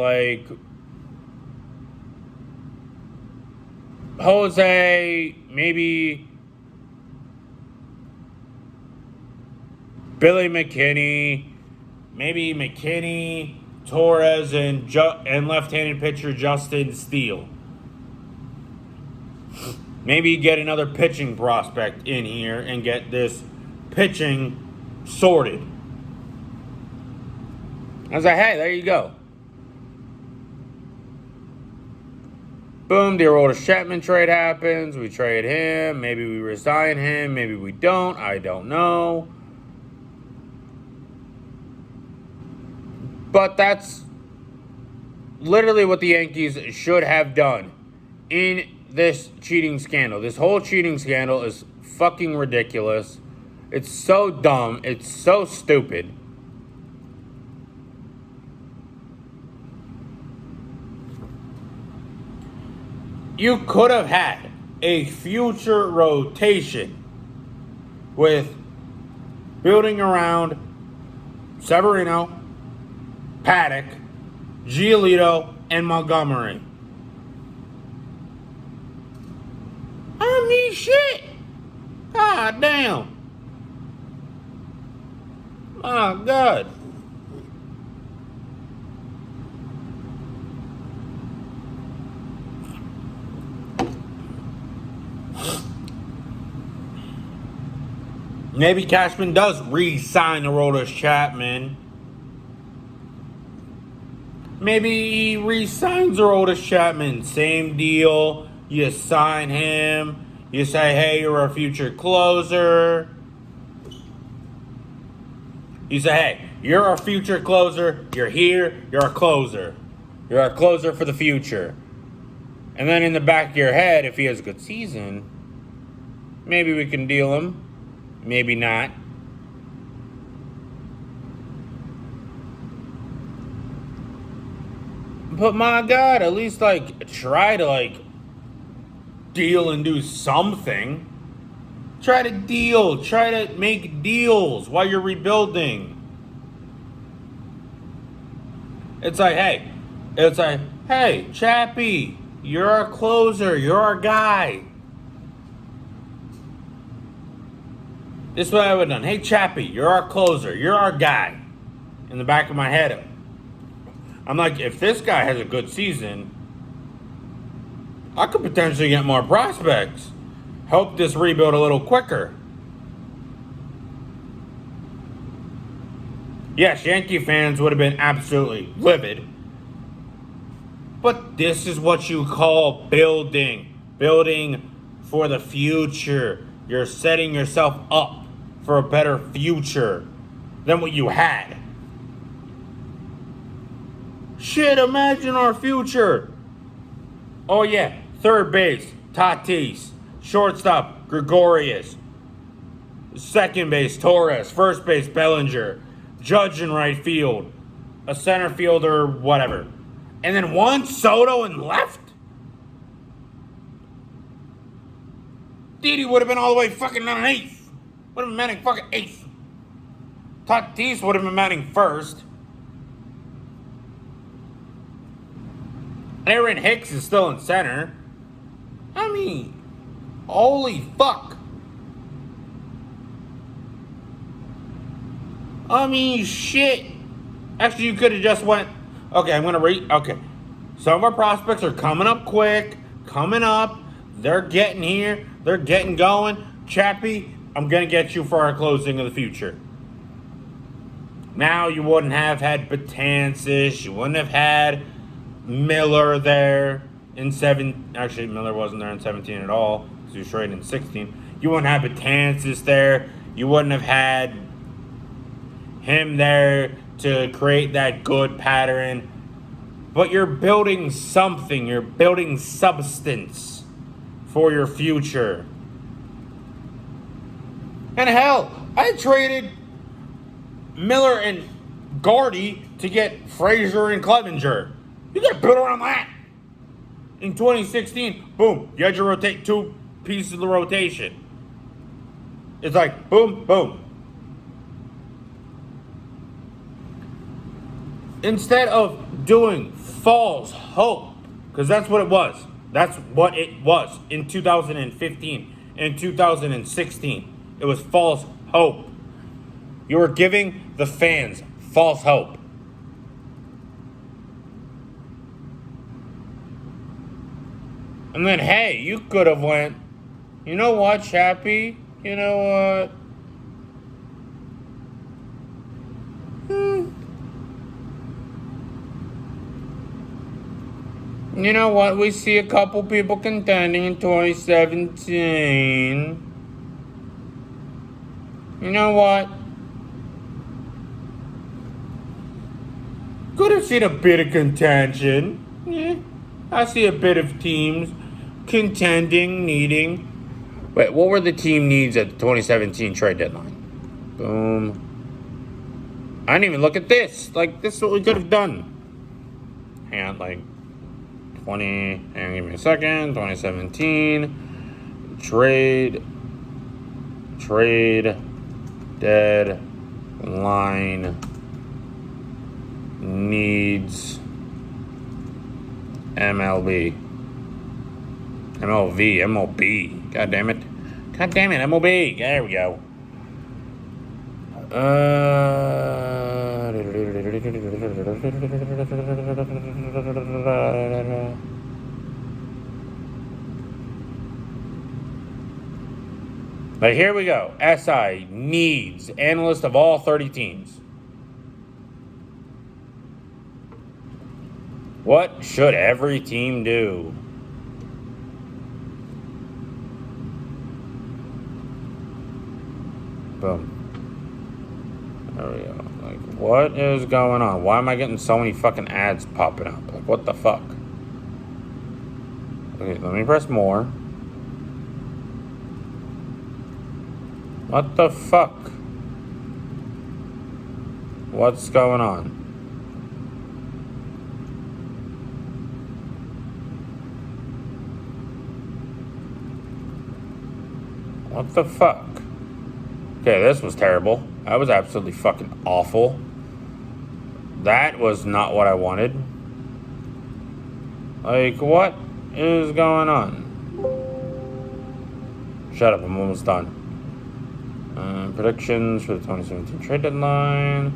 Jose, maybe Billy McKinney, maybe McKinney, Torres and left-handed pitcher Justin Steele. Maybe get another pitching prospect in here and get this pitching sorted. I was like, hey, there you go. Boom, the Aroldis Chapman trade happens. We trade him. Maybe we resign him. Maybe we don't. I don't know. But that's literally what the Yankees should have done in this cheating scandal. This whole cheating scandal is fucking ridiculous. It's so dumb. It's so stupid. You could have had a future rotation with building around Severino, Paddock, Giolito, and Montgomery. I mean, shit. God damn. Oh, God. Maybe Cashman does re-sign Aroldis Chapman. Maybe he re-signs Aroldis Chapman. Same deal. You sign him. You say, hey, you're a future closer. You say, hey, you're a future closer. You're here. You're a closer. You're a closer for the future. And then in the back of your head, if he has a good season, maybe we can deal him. Maybe not. But my God, at least try to deal and do something. Try to deal. Try to make deals while you're rebuilding. It's like, hey, Chappie, you're our closer. You're our guy. This is what I would have done. Hey, Chappie, you're our closer. You're our guy. In the back of my head, I'm like, if this guy has a good season, I could potentially get more prospects. Help this rebuild a little quicker. Yes, Yankee fans would have been absolutely livid. But this is what you call building. Building for the future. You're setting yourself up for a better future than what you had. Shit, imagine our future. Oh yeah, third base, Tatis. Shortstop, Gregorius. Second base, Torres. First base, Bellinger. Judge in right field. A center fielder, whatever. And then Juan Soto in left? Didi would have been all the way fucking on an eighth. Would have been batting fucking eighth. Tatis would have been batting first. Aaron Hicks is still in center. I mean, holy fuck. I mean, shit. Actually, you could have just went, okay, I'm going to okay. Some of our prospects are coming up quick, coming up. They're getting here. They're getting going. Chappie, I'm going to get you for our closing of the future. Now you wouldn't have had Betances. You wouldn't have had Miller there in 7. Actually, Miller wasn't there in 17 at all because he was traded in 16. You wouldn't have Betances there. You wouldn't have had him there to create that good pattern. But you're building something. You're building substance for your future. And hell, I traded Miller and Gardy to get Frazier and Clevenger. You got to build around that. In 2016, boom, you had to rotate 2 pieces of the rotation. It's like boom, boom. Instead of doing false hope, because that's what it was. That's what it was in 2015 and 2016. It was false hope. You were giving the fans false hope. And then, hey, you could have went, you know what, Chappie? You know what? You know what? We see a couple people contending in 2017. You know what? Could have seen a bit of contention. Yeah. I see a bit of teams contending, needing. Wait, what were the team needs at the 2017 trade deadline? Boom. I didn't even look at this. Like, this is what we could have done. Hang on, like, 20, hang on, give me a second. 2017. Trade deadline needs MLB. MLB. God damn it, MLB. There we go. But here we go. SI needs analyst of all 30 teams. What should every team do? Boom. There we go. Like, what is going on? Why am I getting so many fucking ads popping up? Like, what the fuck? Okay, let me press more. What the fuck? What's going on? What the fuck? Okay, this was terrible. That was absolutely fucking awful. That was not what I wanted. Like, what is going on? Shut up, I'm almost done. Predictions for the 2017 trade deadline.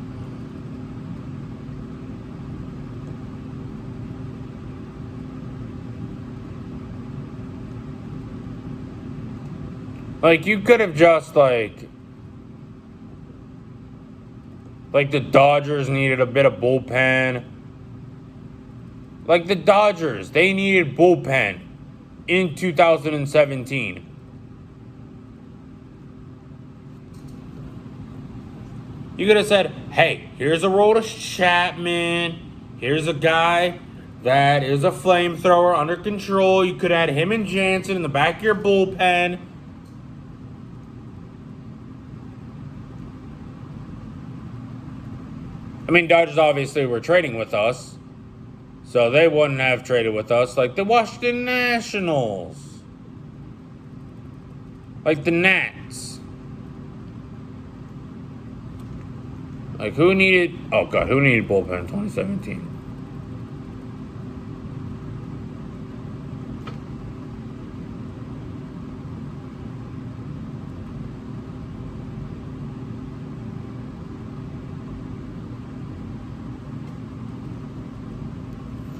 Like, you could have just, like the Dodgers needed a bit of bullpen. Like, the Dodgers, they needed bullpen in 2017. You could have said, hey, here's a Aroldis Chapman. Here's a guy that is a flamethrower under control. You could add him and Jansen in the back of your bullpen. I mean, Dodgers obviously were trading with us, so they wouldn't have traded with us. Like the Washington Nationals. Like the Nats. Like, who needed... Oh, God, who needed bullpen in 2017?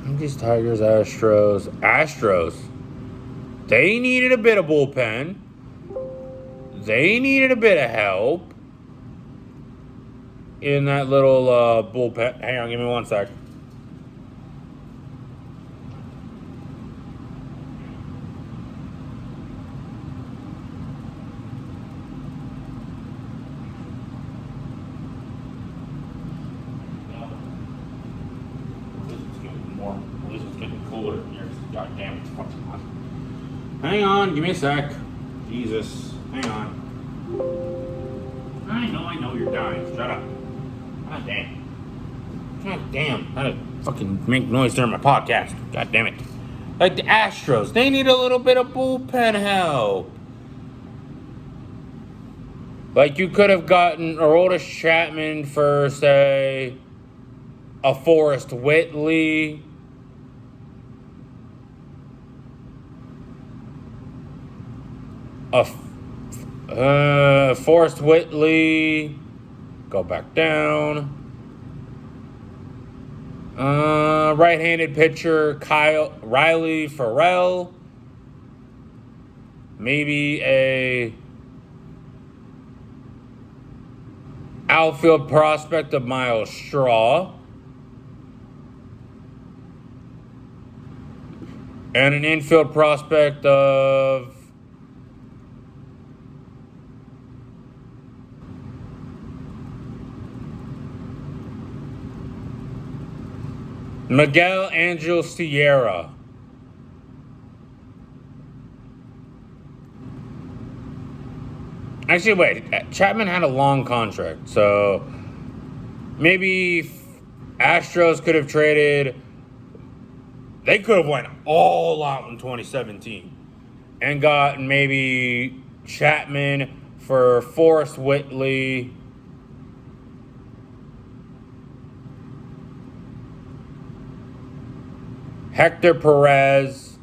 Yankees, Tigers, Astros. They needed a bit of bullpen. They needed a bit of help in that little bullpen. Hang on, give me 1 sec. This is getting cooler in here. God damn, it's fucking hot. Hang on, give me a sec. Jesus, hang on. I know you're dying. Shut up. God damn. I had to fucking make noise during my podcast. God damn it. Like the Astros, they need a little bit of bullpen help. Like, you could have gotten Aroldis Chapman for, say, a Forrest Whitley. Forrest Whitley. Go back down. Right-handed pitcher Riley Farrell. maybe a outfield prospect of Miles Straw, and an infield prospect of Miguel Angel Sierra. Actually, wait. Chapman had a long contract, so maybe Astros could have traded. They could have went all out in 2017 and got maybe Chapman for Forrest Whitley, Hector Perez.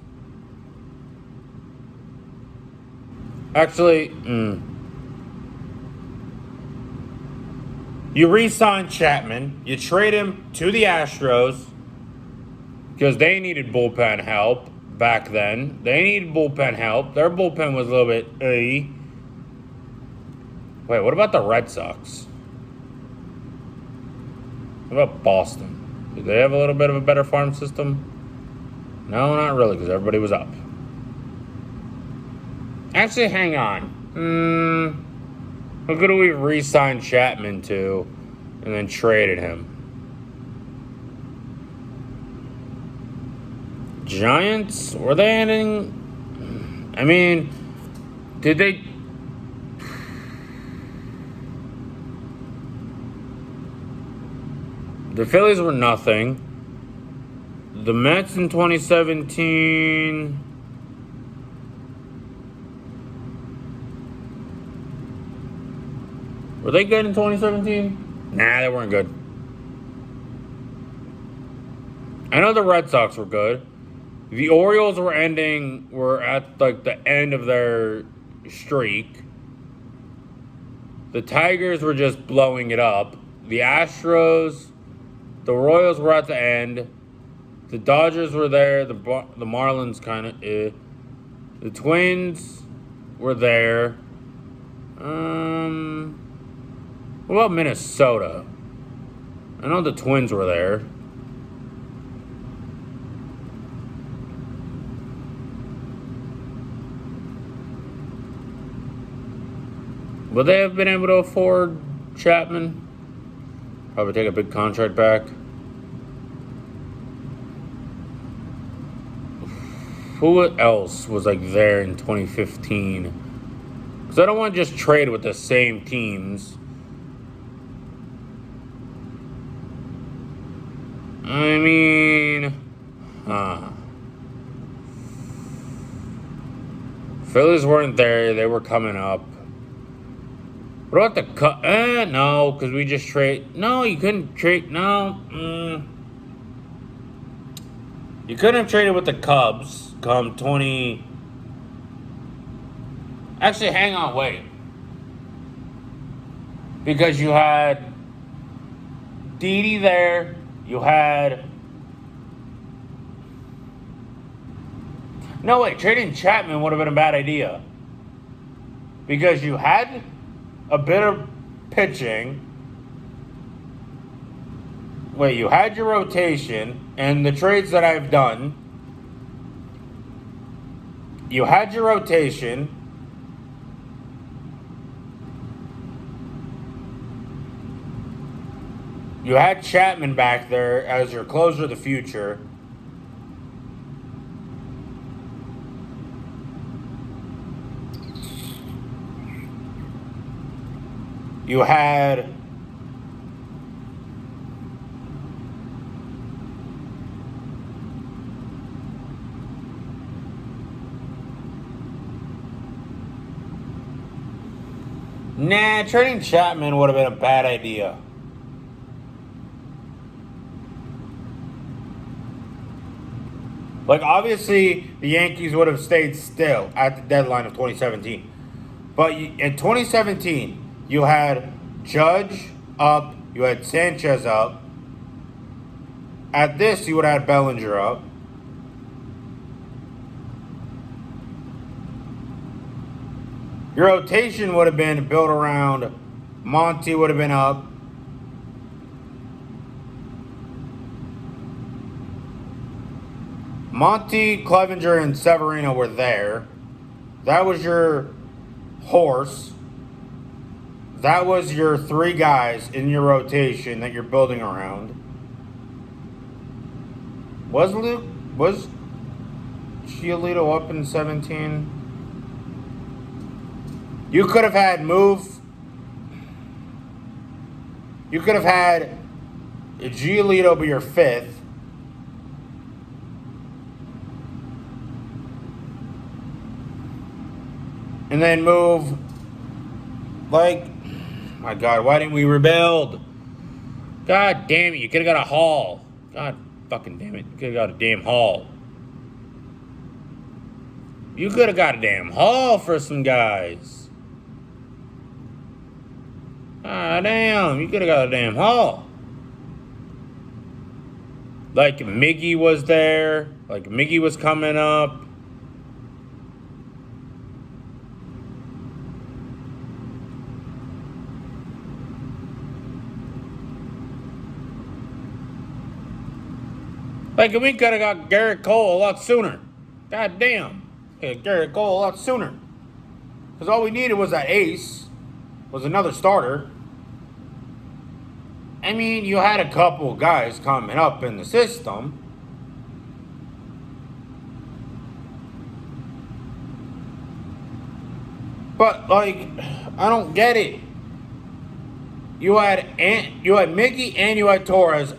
Actually, you re-sign Chapman. You trade him to the Astros because they needed bullpen help back then. They needed bullpen help. Their bullpen was a little bit Wait, what about the Red Sox? What about Boston? Did they have a little bit of a better farm system? No, not really, because everybody was up. Actually, hang on. Who could we re-signed Chapman to and then traded him? Giants? Were they ending? I mean, did they? The Phillies were nothing. The Mets in 2017. Were they good in 2017? Nah, they weren't good. I know the Red Sox were good. The Orioles were at like the end of their streak. The Tigers were just blowing it up. The Astros, the Royals were at the end. The Dodgers were there. The Marlins kind of. The Twins were there. What about Minnesota? I know the Twins were there. Would they have been able to afford Chapman? Probably take a big contract back. Who else was like there in 2015? Because I don't want to just trade with the same teams. I mean, Phillies weren't there. They were coming up. What about the Cubs? No, because we just trade. No, you couldn't trade. No. You couldn't have traded with the Cubs come 20. Actually, hang on, wait. Because you had Didi there. You had. No, wait. Trading Chapman would have been a bad idea. Because you had a bit of pitching. Wait, you had your rotation and the trades that I've done. You had your rotation. You had Chapman back there as your closer of the future. You had trading Chapman would have been a bad idea. Like, obviously, the Yankees would have stayed still at the deadline of 2017. But in 2017, you had Judge up. You had Sanchez up. At this, you would have had Bellinger up. Your rotation would have been built around Monty would have been up. Monty, Clevenger, and Severino were there. That was your horse. That was your three guys in your rotation that you're building around. Was Giolito up in 17? You could have had You could have had Giolito be your fifth. And then move, like, my God, why didn't we rebuild? God damn it, you could have got a haul. God fucking damn it, you could have got a damn haul. You could have got a damn haul for some guys. Ah, damn, you could have got a damn haul. Like, Miggy was there. Like, Miggy was coming up. Like, we could have got Garrett Cole a lot sooner. God damn. Garrett Cole a lot sooner. Because all we needed was that ace. Was another starter. I mean, you had a couple guys coming up in the system. But, like, I don't get it. You had Mickey and you had Torres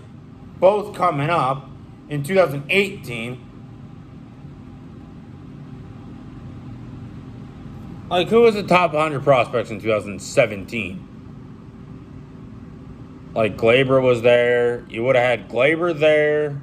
both coming up in 2018. Like, who was the top 100 prospects in 2017? Like, Glaber was there. You would have had Glaber there.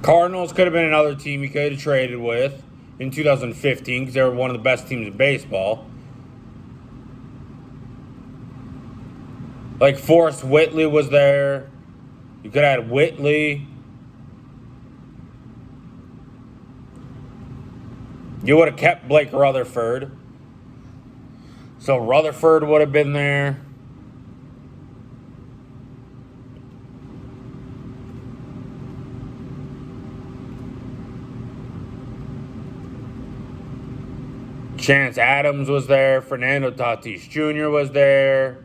Cardinals could have been another team you could have traded with in 2015 because they were one of the best teams in baseball. Like, Forrest Whitley was there. You could have had Whitley. You would have kept Blake Rutherford. So Rutherford would have been there. Chance Adams was there. Fernando Tatis Jr. was there.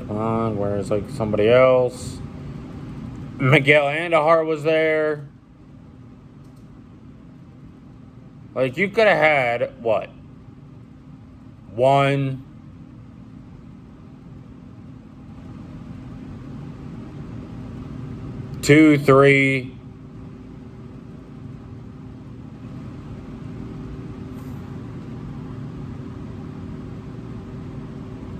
Come on, where's like somebody else? Miguel Andujar was there. Like, you could have had, what? 1, 2, 3.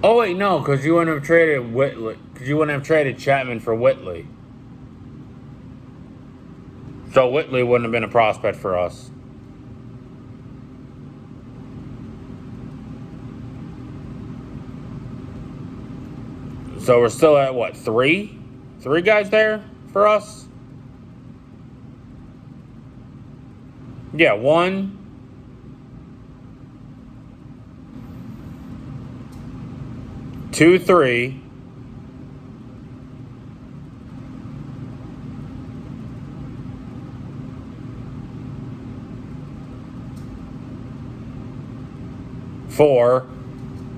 Oh, wait, no, because you wouldn't have traded Whitley. Because you wouldn't have traded Chapman for Whitley. So Whitley wouldn't have been a prospect for us. So we're still at, what, 3? 3 guys there for us? Yeah, 1. 2, 3. 4,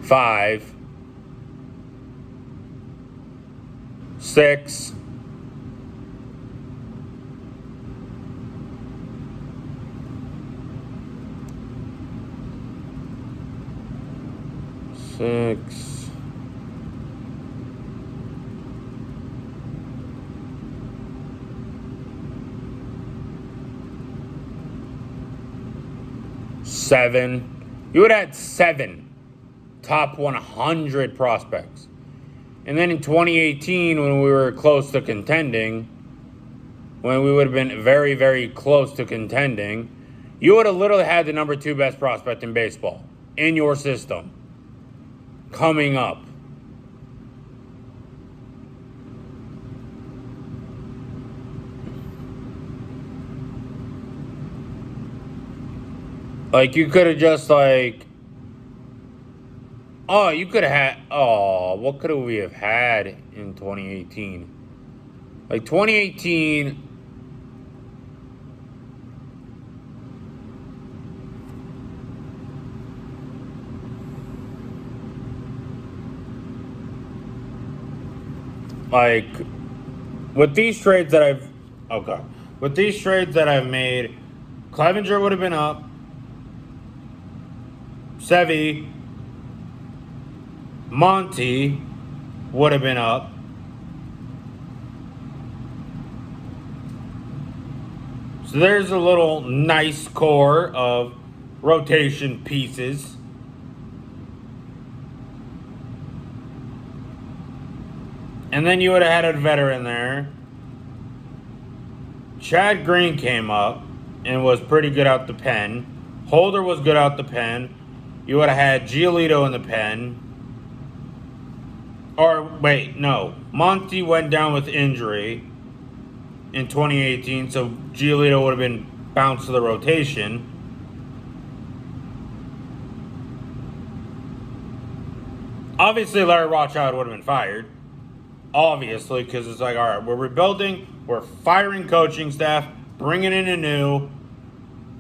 5. 6. 6. 7. You would have had 7. top 100 prospects. And then in 2018, when we were close to contending, when we would have been very, very close to contending, you would have literally had the number 2 best prospect in baseball in your system coming up. Like, you could have just, like... Oh, you could have had... Oh, what could we have had in 2018? Like, 2018... Like, with these trades that I've... Okay. With these trades that I've made, Clevenger would have been up. Sevy, Monty would have been up. So there's a little nice core of rotation pieces. And then you would have had a veteran there. Chad Green came up and was pretty good out the pen. Holder was good out the pen. You would have had Giolito in the pen. Or, wait, no. Monty went down with injury in 2018, so Giolito would have been bounced to the rotation. Obviously, Larry Rothschild would have been fired. Obviously, because it's like, all right, we're rebuilding, we're firing coaching staff, bringing in a new...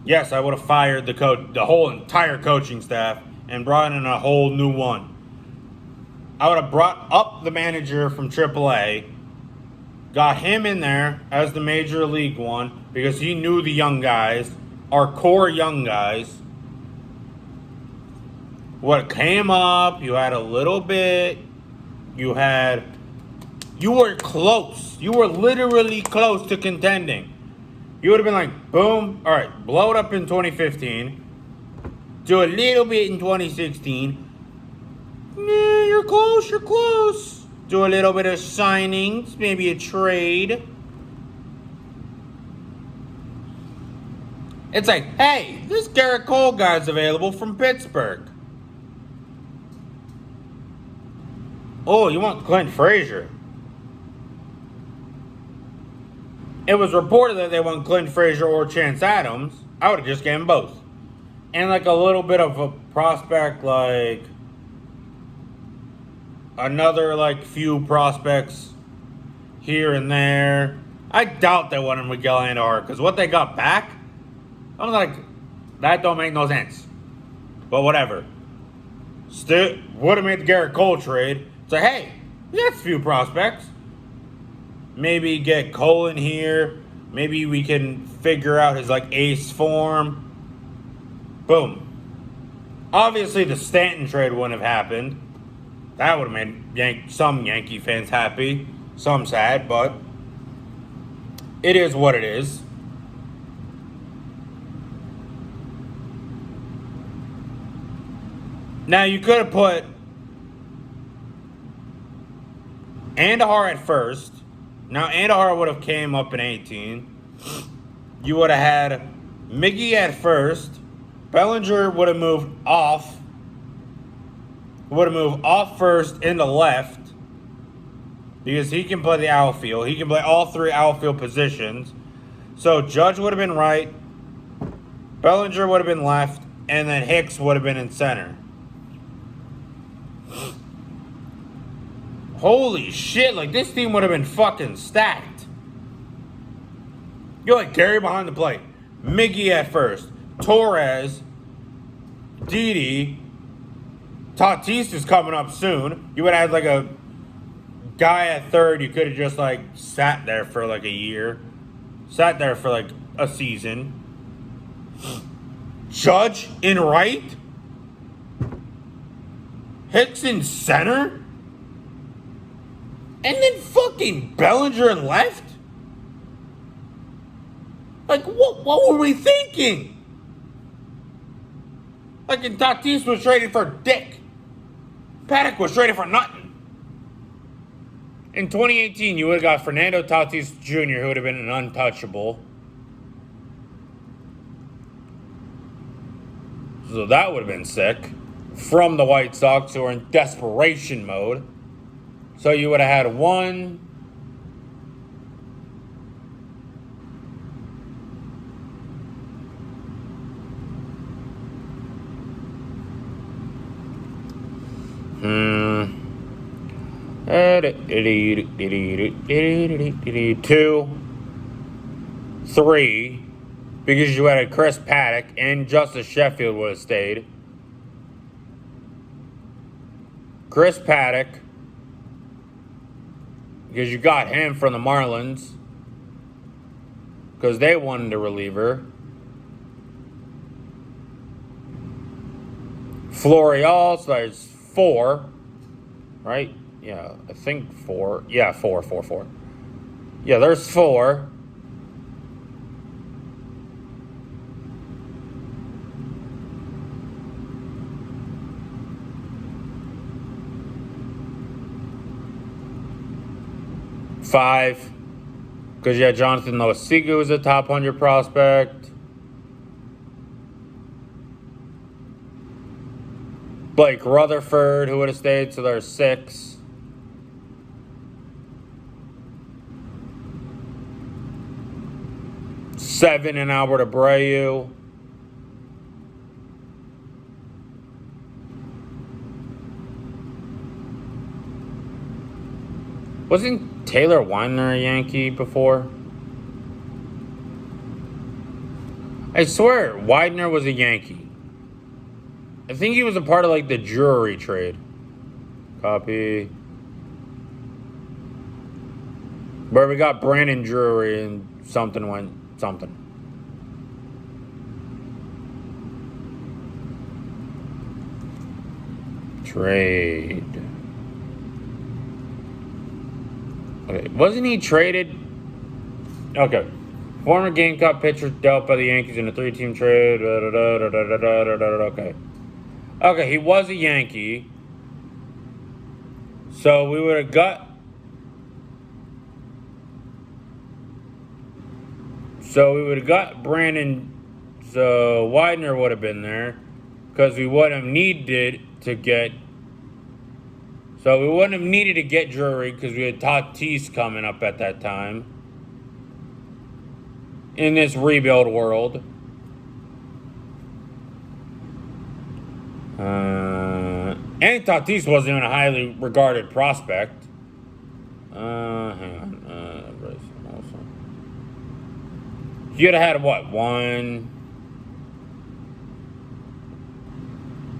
Yes, I would have fired the whole entire coaching staff and brought in a whole new one. I would have brought up the manager from AAA, got him in there as the major league one because he knew the young guys, our core young guys. What came up, you had a little bit, you were close. You were literally close to contending. You would have been like, boom, all right, blow it up in 2015. Do a little bit in 2016. Yeah, you're close. Do a little bit of signings, maybe a trade. It's like, hey, this Garrett Cole guy's available from Pittsburgh. Oh, you want Clint Frazier? It was reported that they want Clint Frazier or Chance Adams. I would have just given both. And like a little bit of a prospect, like another like few prospects here and there. I doubt they wanted Miguel Andujar because what they got back, I was like, that don't make no sense. But whatever. Still would have made the Garrett Cole trade. So hey, we got a few prospects. Maybe get Cole in here. Maybe we can figure out his like ace form. Boom. Obviously, the Stanton trade wouldn't have happened. That would have made some Yankee fans happy. Some sad, but it is what it is. Now, you could have put Andujar at first. Now, Andujar would have came up in 18. You would have had Miggy at first. Bellinger would have moved off. Would have moved off first into left. Because he can play the outfield. He can play all three outfield positions. So, Judge would have been right. Bellinger would have been left. And then Hicks would have been in center. Holy shit, like this team would have been fucking stacked. You're like Gary behind the plate. Miggy at first. Torres. Didi. Tatis is coming up soon. You would have had like a guy at third. You could have just like sat there for like a year. Sat there for like a season. Judge in right. Hicks in center. And then fucking Bellinger in left? Like, what were we thinking? Like, and Tatis was traded for Dick. Paddock was traded for nothing. In 2018, you would have got Fernando Tatis Jr., who would have been an untouchable. So that would have been sick. From the White Sox, who are in desperation mode. So you would have had one. Two, three, because you had a Chris Paddock and Justice Sheffield would have stayed. Chris Paddock, because you got him from the Marlins, because they wanted a reliever. Florial, so there's four, right? Yeah, I think four. Yeah, four. Yeah, there's four. Five, because you had Jonathan Loaiziga, who's a top 100 prospect. Blake Rutherford, who would have stayed, so there's six. Seven, and Albert Abreu. Wasn't Taylor Widener a Yankee before? I swear, Widener was a Yankee. I think he was a part of, like, the Drury trade. Copy. Where we got Brandon Drury and something went something. Trade. Okay, wasn't he traded? Okay. Former Gamecock pitcher dealt by the Yankees in a 3-team trade. Okay. Okay, he was a Yankee. So we would have got. So we would have got Brandon. So Widener would have been there. Because we would have needed to get. So we wouldn't have needed to get Drury because we had Tatis coming up at that time. In this rebuild world. And Tatis wasn't even a highly regarded prospect. Hang on. You'd have had what? 1,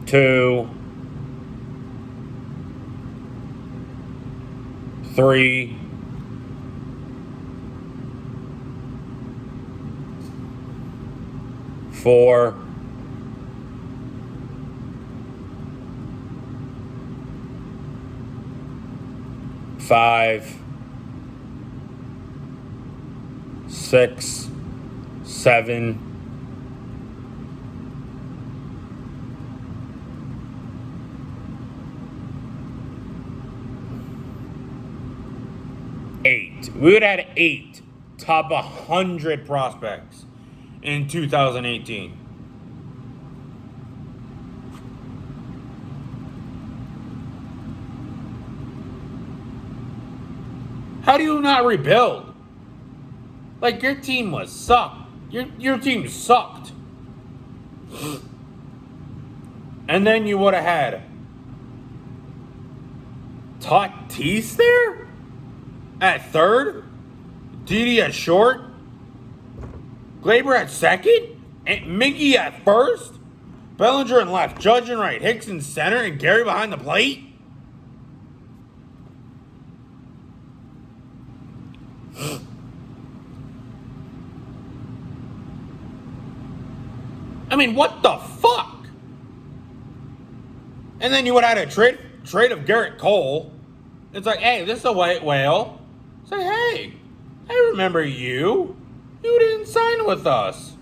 2, 3. 4. 5. 6. 7. 8. We would have had 8 top 100 prospects in 2018. How do you not rebuild? Like, your team was sucked. Your team sucked. And then you would have had Tatis there at third, Didi at short, Glaber at second, and Minky at first, Bellinger in left, Judge in right, Hicks in center, and Gary behind the plate. I mean, what the fuck? And then you would have had a trade of Garrett Cole. It's like, hey, this is a white whale. It's like, hey, I remember you. You didn't sign with us.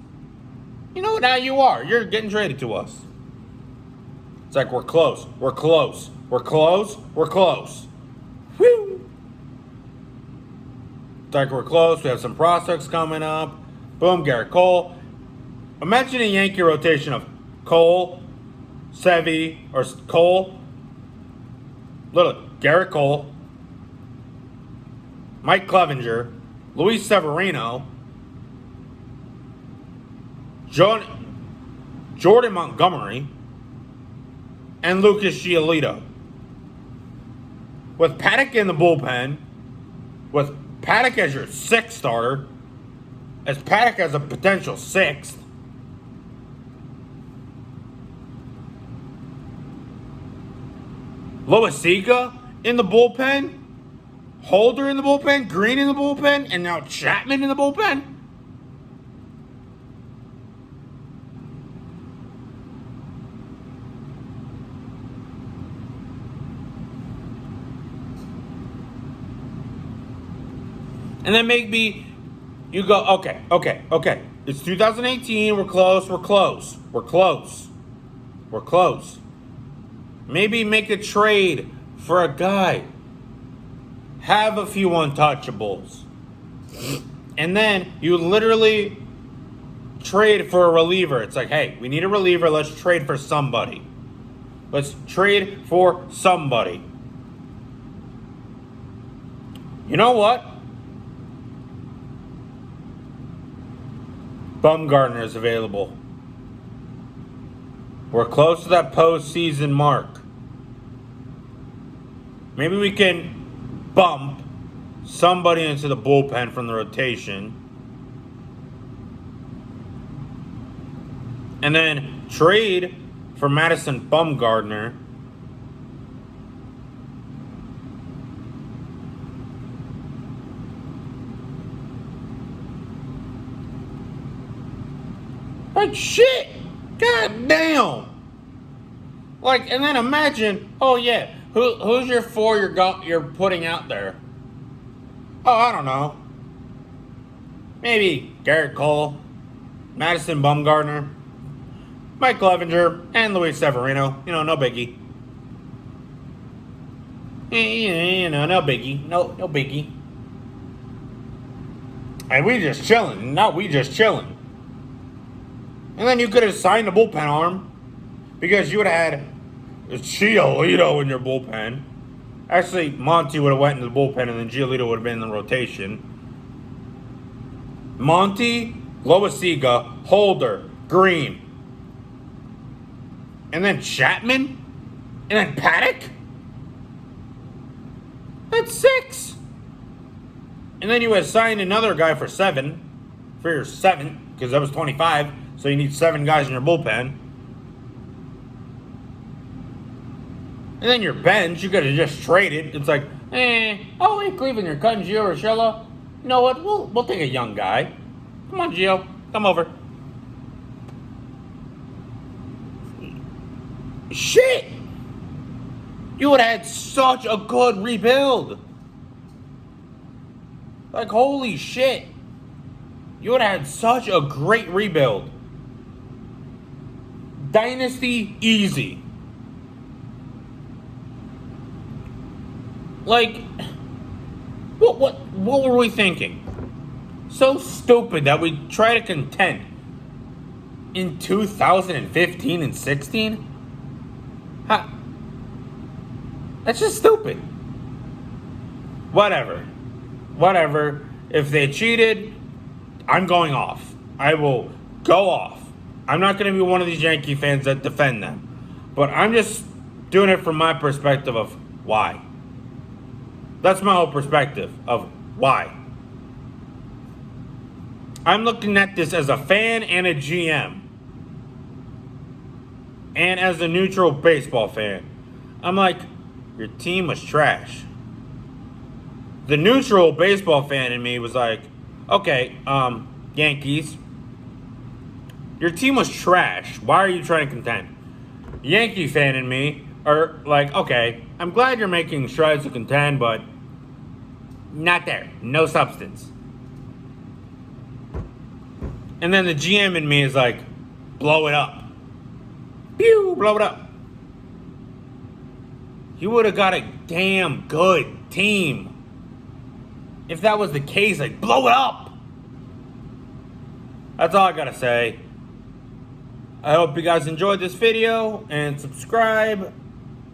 You know, now you are. You're getting traded to us. It's like, we're close. We're close. We're close. We're close. Whew. It's like we're close. We have some prospects coming up. Boom, Garrett Cole. Imagine a Yankee rotation of Cole, Sevy, or Cole. Look, Garrett Cole, Mike Clevinger, Luis Severino, Jordan Montgomery, and Lucas Giolito. With Paddock in the bullpen, with Paddock as your sixth starter, as Paddock as a potential sixth, Loaiziga in the bullpen, Holder in the bullpen, Green in the bullpen, and now Chapman in the bullpen. And then maybe you go, okay. It's 2018, we're close. Maybe make a trade for a guy. Have a few untouchables. And then you literally trade for a reliever. It's like, hey, we need a reliever. Let's trade for somebody. You know what? Bumgarner is available. We're close to that postseason mark. Maybe we can bump somebody into the bullpen from the rotation. And then trade for Madison Bumgarner. Like shit. God damn. Like, and then imagine, oh yeah, who's your four you're putting out there? Oh, I don't know. Maybe Garrett Cole, Madison Bumgarner, Mike Clevinger, and Luis Severino. You know, no biggie. You know, no biggie. No biggie. And we just chilling. And then you could have signed a bullpen arm because you would have had Giolito in your bullpen. Actually, Monty would have went into the bullpen and then Giolito would have been in the rotation. Monty, Loaiziga, Holder, Green. And then Chapman? And then Paddock? That's 6. And then you would have signed another guy for 7. For your 7th, because that was 25. So you need 7 guys in your bullpen. And then your bench, you could have just traded. It's like, oh, hey, Cleveland, you're cutting Gio Urshela. You know what? We'll take a young guy. Come on, Gio. Come over. Shit! You would have had such a good rebuild. Like, holy shit. You would have had such a great rebuild. Dynasty easy. Like, what were we thinking? So stupid that we try to contend in 2015 and 16? That's just stupid. Whatever. If they cheated, I'm going off. I will go off. I'm not going to be one of these Yankee fans that defend them. But I'm just doing it from my perspective of why. That's my whole perspective of why. I'm looking at this as a fan and a GM. And as a neutral baseball fan. I'm like, your team was trash. The neutral baseball fan in me was like, okay, Yankees, your team was trash. Why are you trying to contend? Yankee fan in me are like, okay, I'm glad you're making strides to contend, but not there. No substance. And then the GM in me is like, blow it up. Pew, blow it up. he would have got a damn good team. If that was the case, like, blow it up. That's all I gotta say. I hope you guys enjoyed this video and subscribe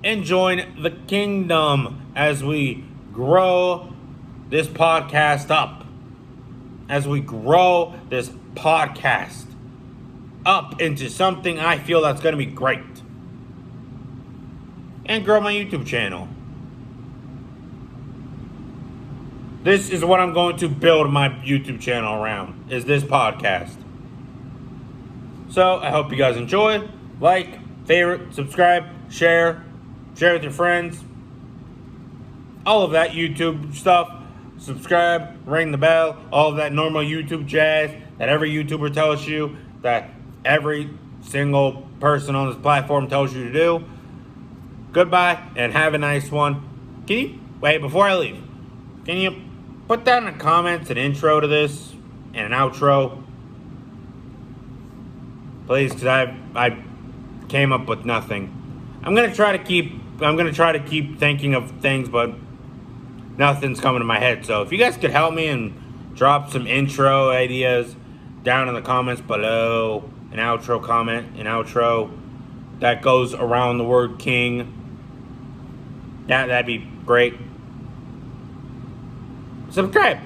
and join the kingdom as we grow this podcast up. As we grow this podcast up into something I feel that's going to be great. And grow my YouTube channel. This is what I'm going to build my YouTube channel around, is this podcast. So, I hope you guys enjoyed. Like, favorite, subscribe, share with your friends. All of that YouTube stuff. Subscribe, ring the bell, all of that normal YouTube jazz that every YouTuber tells you, that every single person on this platform tells you to do. Goodbye, and have a nice one. Can you, wait, before I leave, can you put down in the comments an intro to this and an outro? Please, because I came up with nothing. I'm gonna try to keep thinking of things, but nothing's coming to my head. So if you guys could help me and drop some intro ideas down in the comments below, an outro that goes around the word king, that'd be great. Subscribe.